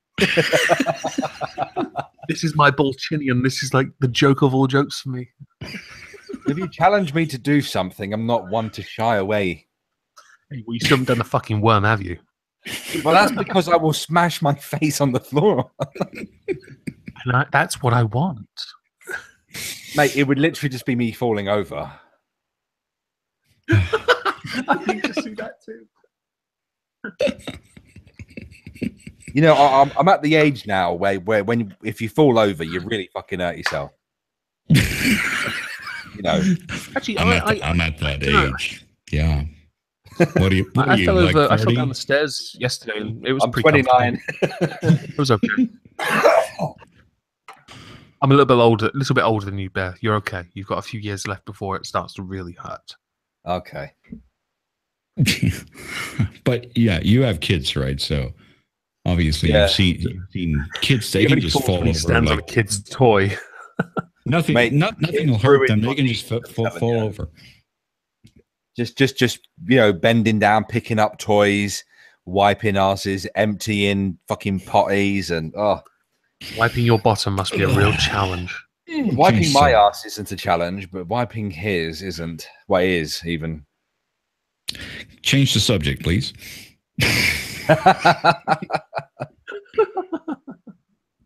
This is my Bolchinian. This is like the joke of all jokes for me. If you challenge me to do something, I'm not one to shy away. Hey, well, you still haven't done the fucking worm, have you? Well, that's because I will smash my face on the floor. And that's what I want. Mate, it would literally just be me falling over. I think to see that too. You know, I'm at the age now where if you fall over, you really fucking hurt yourself. You know, actually, I'm at that age. Yeah. What do you? I fell over. Like I fell down the stairs yesterday, and it was. I'm pretty 29. It was okay. I'm a little bit older than you, Bear. You're okay. You've got a few years left before it starts to really hurt. Okay. But yeah, you have kids, right? So obviously, you've seen kids. They can just fall over. Stands on a kid's toy. Nothing. Nothing will hurt them. They can just fall over. Just bending down, picking up toys, wiping asses, emptying fucking potties, and wiping your bottom must be a real challenge. Wiping my ass isn't a challenge, but wiping his isn't. Well, it is even. Change the subject, please.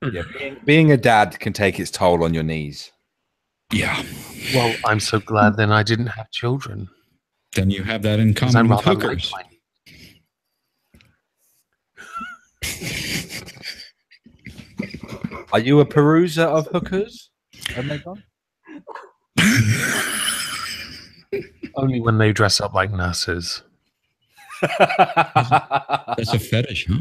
Yeah, being a dad can take its toll on your knees. Yeah. Well, I'm so glad then I didn't have children. Then you have that in common with hookers. Are you a peruser of hookers? Omegon? Only when they dress up like nurses. That's a fetish, huh?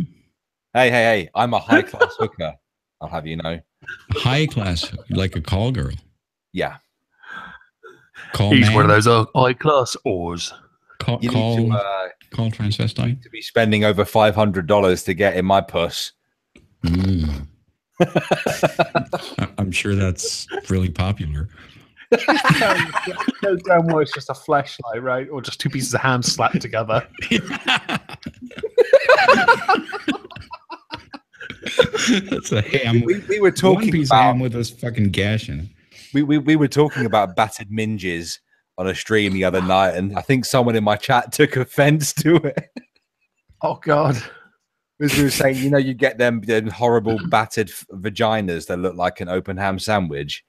Hey! I'm a high class hooker. I'll have you know. High class, like a call girl. Yeah. He's one of those high class oars. Call transvestite. To be spending over $500 to get in my puss. Mm. I'm sure that's really popular. No damn well it's just a flashlight, right? Or just two pieces of ham slapped together. That's a ham. We were talking one piece about of ham with this fucking gash in it. We were talking about battered minges on a stream the other night, and I think someone in my chat took offense to it. Oh God. Because we were saying, you get them horrible battered vaginas that look like an open ham sandwich.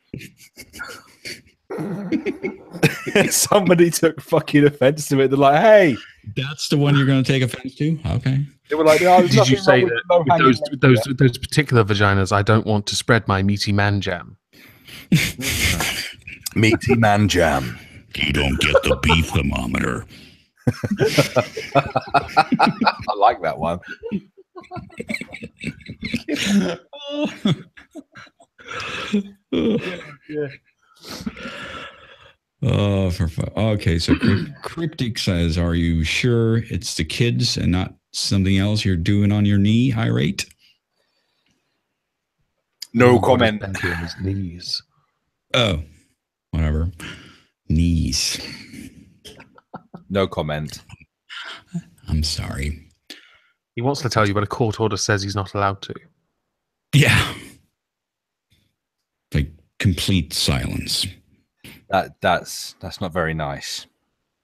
Somebody took fucking offense to it. They're like, "Hey, that's the one you're going to take offense to?" Okay. They were like, "Oh, did you say that with those particular vaginas, I don't want to spread my meaty man jam." Meaty man jam. You don't get the beef thermometer. I like that one. Yeah. Oh, okay. So Cryptic says, "Are you sure it's the kids and not something else you're doing on your knee, Irate?" No comment. His knees. Oh, whatever. Knees. No comment. I'm sorry. He wants to tell you, but a court order says he's not allowed to. Yeah. Like complete silence. That's not very nice.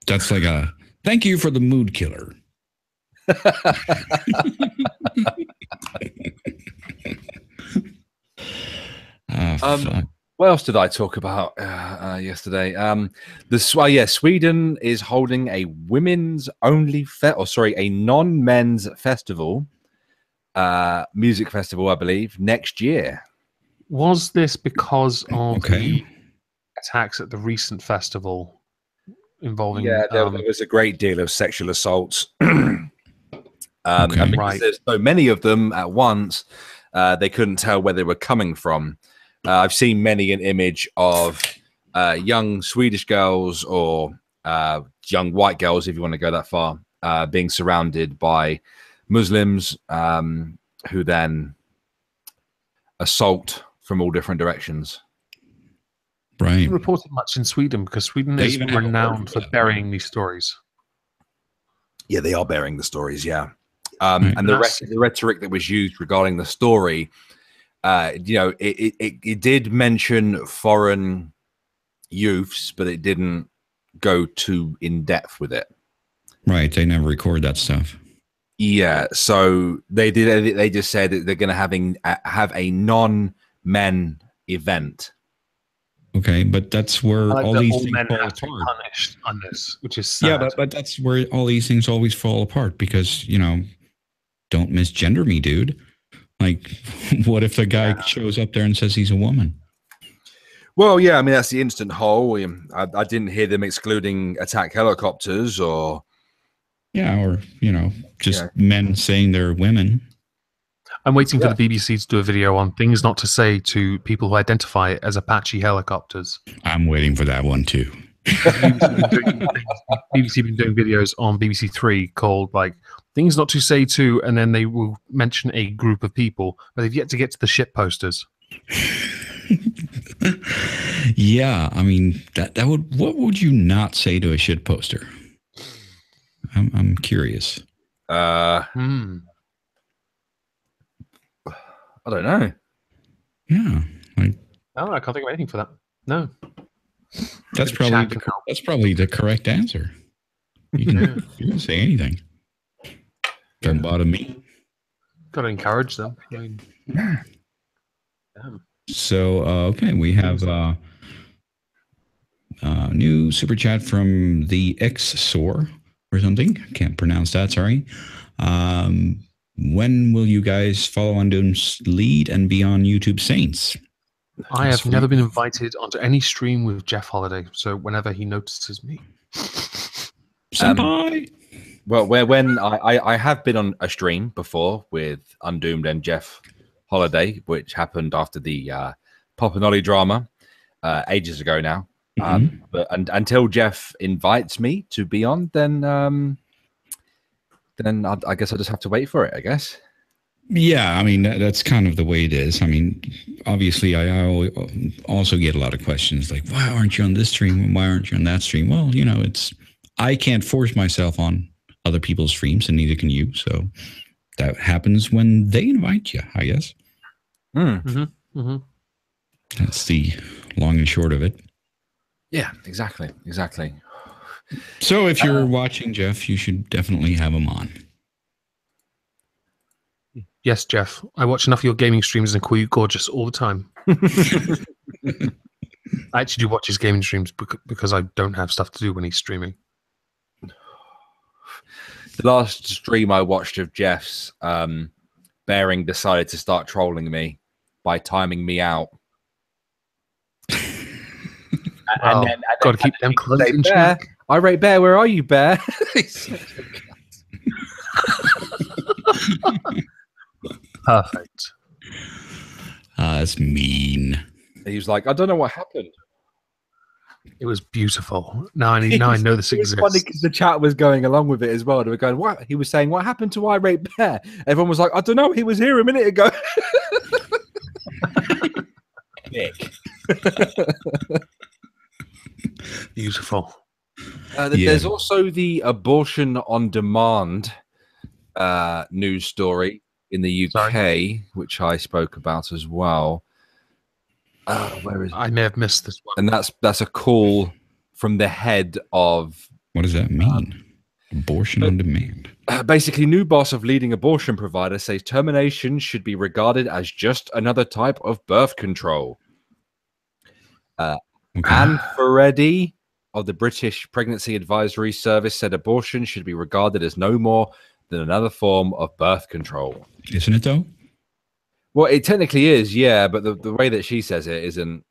That's like a thank you for the mood killer. What else did I talk about yesterday? Sweden is holding a women's only a non-men's festival, music festival, I believe, next year. Was this because of the attacks at the recent festival? involving. Yeah, there was a great deal of sexual assaults. Okay. And because there's so many of them at once, they couldn't tell where they were coming from. I've seen many an image of young Swedish girls or young white girls, if you want to go that far, being surrounded by Muslims who then assault from all different directions. Right. It's reported much in Sweden because Sweden is renowned for burying these stories. Yeah, they are bearing the stories. Yeah, and the rhetoric that was used regarding the story, it did mention foreign youths, but it didn't go too in depth with it. Right. They never record that stuff. Yeah, so they did. They just said that they're going to have a non-men event. Okay, but that's where all these things fall apart. Punished on this, which is sad. Yeah, but that's where all these things always fall apart because don't misgender me, dude. Like, what if the guy shows up there and says he's a woman? Well, yeah, I mean that's the instant hole. I didn't hear them excluding attack helicopters or. Yeah, or just men saying they're women. I'm waiting for the BBC to do a video on things not to say to people who identify as Apache helicopters. I'm waiting for that one too. BBC been doing videos on BBC Three called like things not to say to, and then they will mention a group of people, but they've yet to get to the shit posters. Yeah, I mean what would you not say to a shit poster? I'm curious. I don't know. Yeah. I can't think of anything for that. No. That's probably the correct answer. You can say anything. Doesn't bother me. Got to encourage them. I mean, yeah. So, okay, we have a new super chat from the XSOR or something. Can't pronounce that, sorry. When will you guys follow Undoom's lead and be on YouTube Saints? I have never been invited onto any stream with Jeff Holiday, so whenever he notices me. Senpai! Well, when I have been on a stream before with Undoomed and Jeff Holiday, which happened after the Popinoli drama ages ago now. But until Jeff invites me to be on, then I guess I just have to wait for it, I guess. Yeah, I mean, that's kind of the way it is. I mean, obviously, I also get a lot of questions like, why aren't you on this stream? And why aren't you on that stream? Well, I can't force myself on other people's streams, and neither can you. So that happens when they invite you, I guess. That's the long and short of it. Yeah, exactly. So if you're watching, Jeff, you should definitely have him on. Yes, Jeff. I watch enough of your gaming streams and call you gorgeous all the time. I actually do watch his gaming streams because I don't have stuff to do when he's streaming. The last stream I watched of Jeff's, Bearing decided to start trolling me by timing me out. And then got to keep them close in check. Irate Bear, where are you, Bear? Perfect. That's mean. He was like, I don't know what happened. It was beautiful. Now I know this exists. It was funny because the chat was going along with it as well. They were going, what? He was saying, what happened to Irate Bear? Everyone was like, I don't know. He was here a minute ago. Nick. Beautiful. There's also the abortion on demand news story in the UK, which I spoke about as well. Where is it? I may have missed this one. And that's a call from the head of... What does that mean? Abortion on demand. Basically, new boss of leading abortion provider says termination should be regarded as just another type of birth control. Anne Ferretti of the British Pregnancy Advisory Service said abortion should be regarded as no more than another form of birth control. Isn't it, though? Well, it technically is, yeah, but the way that she says it isn't...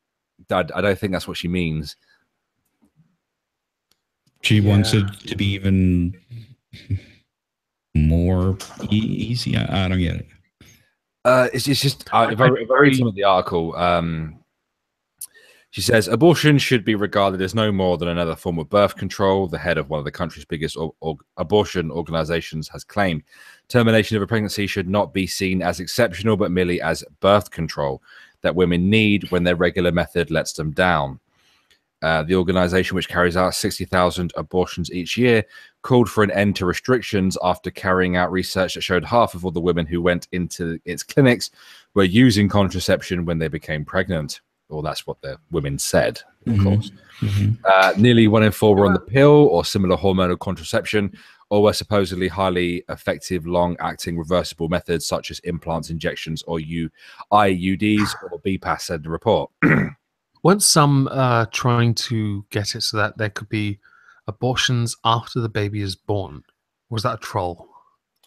I don't think that's what she means. She wants it to be even more easy. I don't get it. It's just if I read some of the article, she says abortion should be regarded as no more than another form of birth control. The head of one of the country's biggest abortion organizations has claimed termination of a pregnancy should not be seen as exceptional, but merely as birth control that women need when their regular method lets them down. The organization, which carries out 60,000 abortions each year, called for an end to restrictions after carrying out research that showed half of all the women who went into its clinics were using contraception when they became pregnant. Well, that's what the women said, of course. Nearly 1 in 4 were on the pill or similar hormonal contraception, or were supposedly highly effective, long-acting reversible methods such as implants, injections, or IUDs, or BPAS, said the report. Weren't some trying to get it so that there could be abortions after the baby is born? Or was that a troll?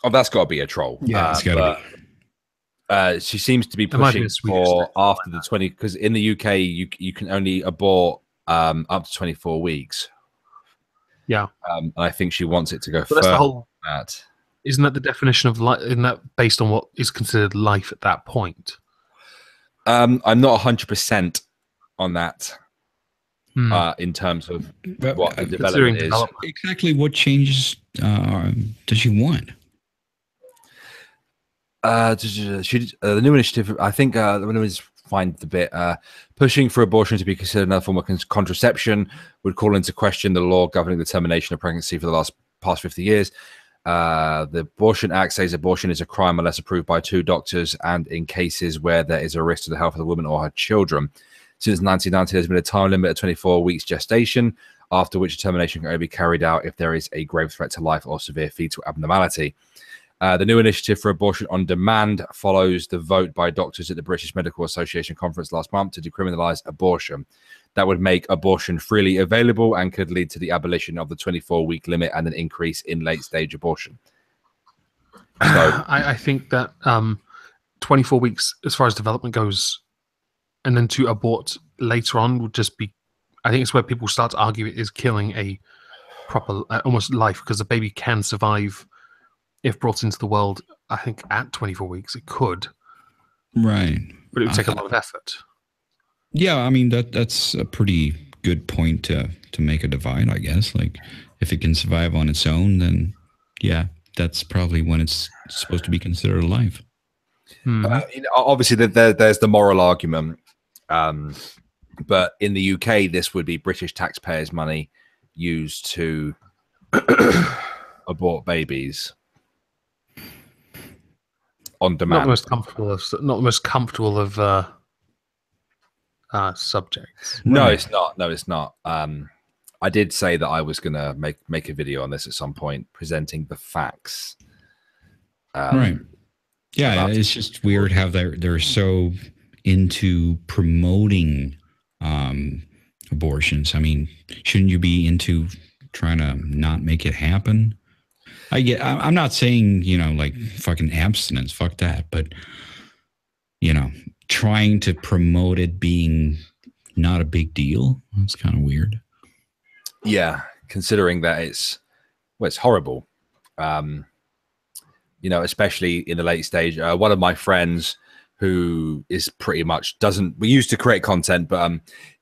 Oh, that's got to be a troll. Yeah, it's got to be. She seems to be pushing for after the 20, because in the UK you can only abort up to 24 weeks. Yeah, and I think she wants it to go further. That isn't that the definition of life? Isn't that based on what is considered life at that point? I'm not 100% on that in terms of what the development is. Exactly what changes does she want? The new initiative, I think, the new is find the bit pushing for abortion to be considered another form of contraception would call into question the law governing the termination of pregnancy for the past 50 years. The Abortion Act says abortion is a crime unless approved by 2 doctors and in cases where there is a risk to the health of the woman or her children. Since 1990, there's been a time limit of 24 weeks gestation, after which termination can only be carried out if there is a grave threat to life or severe fetal abnormality. The new initiative for abortion on demand follows the vote by doctors at the British Medical Association conference last month to decriminalise abortion. That would make abortion freely available and could lead to the abolition of the 24-week limit and an increase in late-stage abortion. So, I think that 24 weeks, as far as development goes, and then to abort later on would just be, I think it's where people start to argue it is killing a proper, almost life, because the baby can survive if brought into the world. I think at 24 weeks it could, right? But it would take a lot of effort. Yeah, I mean that's a pretty good point to make a divide, I guess. Like, if it can survive on its own, then yeah, that's probably when it's supposed to be considered alive. Obviously, there's the moral argument, but in the UK, this would be British taxpayers' money used to abort babies on demand. Not the most comfortable of subjects. No, it's not. No, it's not. I did say that I was gonna make a video on this at some point, presenting the facts. Right. Yeah, it's just weird how they're so into promoting abortions. I mean, shouldn't you be into trying to not make it happen? I'm not saying, like fucking abstinence, fuck that, but trying to promote it being not a big deal, that's kind of weird. Yeah, considering that it's horrible. Especially in the late stage. One of my friends who is pretty much we used to create content, but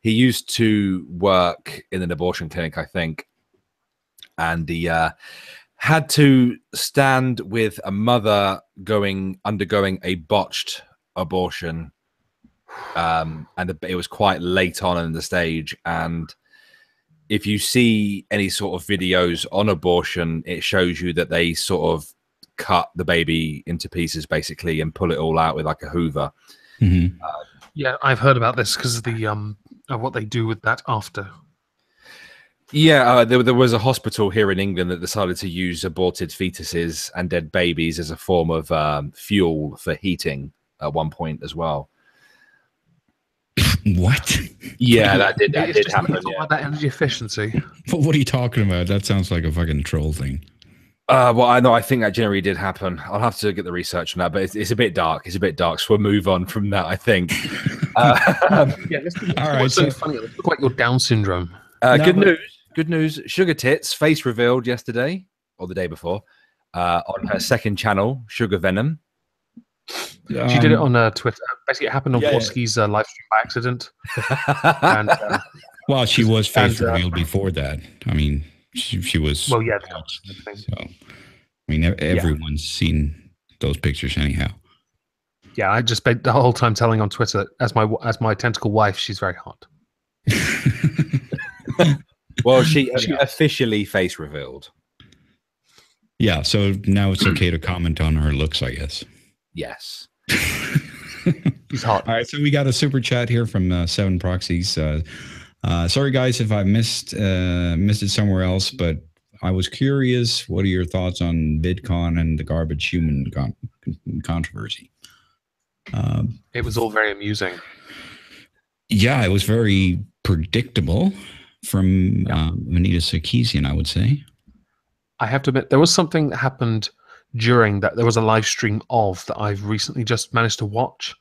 he used to work in an abortion clinic, I think. And he had to stand with a mother undergoing a botched abortion. And it was quite late on in the stage. And if you see any sort of videos on abortion, it shows you that they sort of cut the baby into pieces basically and pull it all out with like a Hoover. Yeah, I've heard about this because of the what they do with that after. Yeah, there was a hospital here in England that decided to use aborted fetuses and dead babies as a form of fuel for heating at one point as well. What? Yeah, that did happen. Yeah. That energy efficiency. What are you talking about? That sounds like a fucking troll thing. Well, I know. I think that generally did happen. I'll have to get the research on that, but it's a bit dark. It's a bit dark, so we'll move on from that, I think. Yeah, all right. So funny. It looks like your Down syndrome. Good news. Good news. Sugar Tits face revealed yesterday or the day before on her second channel, Sugar Venom. She did it on Twitter. Basically, it happened on Woski's live stream by accident. And well, she was face revealed before that. I mean, she was. Well, yeah. So, I mean, everyone's seen those pictures anyhow. Yeah, I just spent the whole time telling on Twitter as my tentacle wife, she's very hot. Well, she officially face revealed. Yeah, so now it's okay to comment on her looks, I guess. Yes. He's hot. All right, so we got a super chat here from Seven Proxies. Sorry, guys, if I missed it somewhere else, but I was curious. What are your thoughts on VidCon and the garbage human controversy? It was all very amusing. Yeah, it was very predictable from Anita Sarkeesian, I would say. I have to admit, there was something that happened during that. There was a live stream of that I've recently just managed to watch.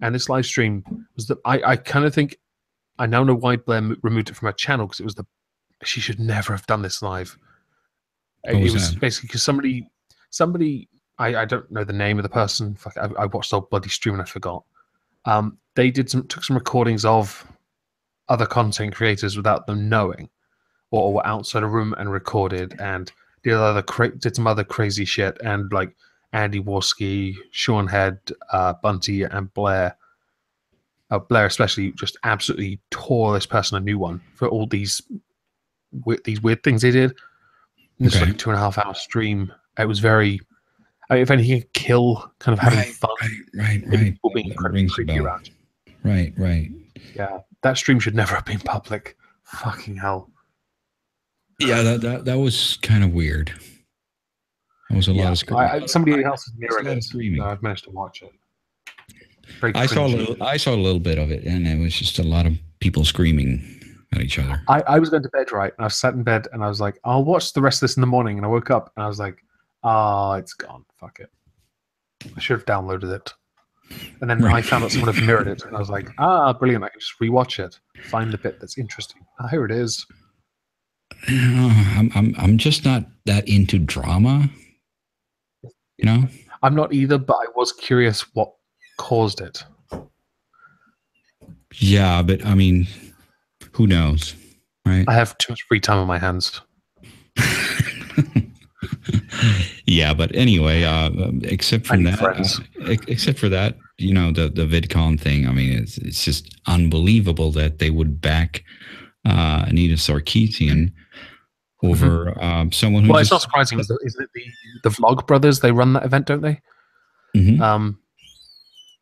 And this live stream was that I kind of think I now know why Blair removed it from her channel, because it was she should never have done this live. It was basically because somebody I don't know the name of the person. Fuck, I watched the whole bloody stream and I forgot. They took some recordings of other content creators without them knowing, or were outside a room and recorded and did some other crazy shit, and like Andy Warski, Sean Head, Bunty, and Blair. Blair especially just absolutely tore this person a new one for all these weird things they did. And this was like a 2.5 hour stream. It was very, if anything, kill kind of having fun. Right. People being incredibly creepy around. Right. Yeah, that stream should never have been public. Fucking hell. Yeah, that was kind of weird. That was a lot of screaming. Somebody else is mirroring it. I've managed to watch it. I saw a little bit of it, and it was just a lot of people screaming at each other. I was going to bed, right? And I sat in bed, and I was like, I'll watch the rest of this in the morning. And I woke up, and I was like, it's gone. Fuck it. I should have downloaded it. And then I found out someone had mirrored it, and I was like, brilliant. I can just rewatch it, find the bit that's interesting. Here it is. I'm just not that into drama, you know. I'm not either, but I was curious what caused it. Yeah, but I mean, who knows, right? I have too much free time on my hands. Yeah, but anyway, except for that, you know, the VidCon thing. I mean, it's just unbelievable that they would back Anita Sarkeesian over someone who. Well, it's not surprising. Is it the Vlog Brothers? They run that event, don't they? Mm-hmm.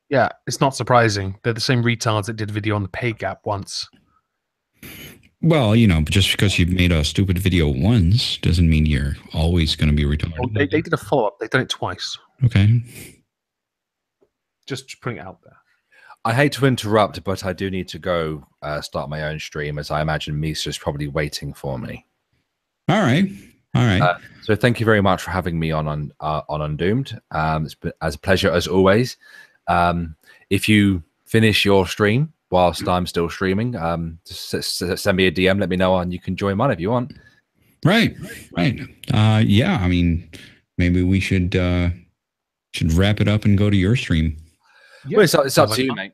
Yeah, it's not surprising. They're the same retards that did a video on the pay gap once. Well, you know, just because you've made a stupid video once doesn't mean you're always going to be retarded. Well, they did a follow-up. They've done it twice. Okay. Just putting it out there. I hate to interrupt, but I do need to go start my own stream, as I imagine Misa's probably waiting for me. All right. So thank you very much for having me on Undoomed. It's been a pleasure as always. If you finish your stream whilst I'm still streaming, just send me a DM, let me know, and you can join mine if you want. Right. Yeah, I mean, maybe we should wrap it up and go to your stream. Yeah. Well, it's up to you, mate.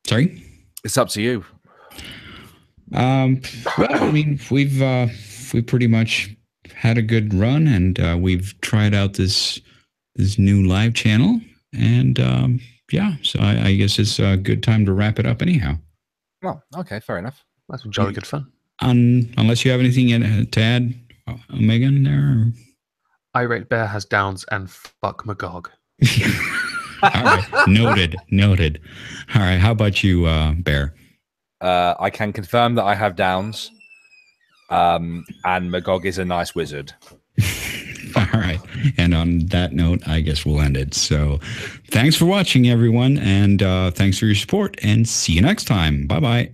Sorry? It's up to you. Well, I mean, we've pretty much had a good run, and we've tried out this new live channel, and yeah, so I guess it's a good time to wrap it up anyhow. Well, okay, fair enough. That's jolly good fun. Unless you have anything to add, Omegon, there? Irate Bear has downs and fuck Magog. All right, noted. All right, how about you, Bear? I can confirm that I have downs, and Magog is a nice wizard. All right. And on that note, I guess we'll end it. So thanks for watching, everyone. And thanks for your support. And see you next time. Bye-bye.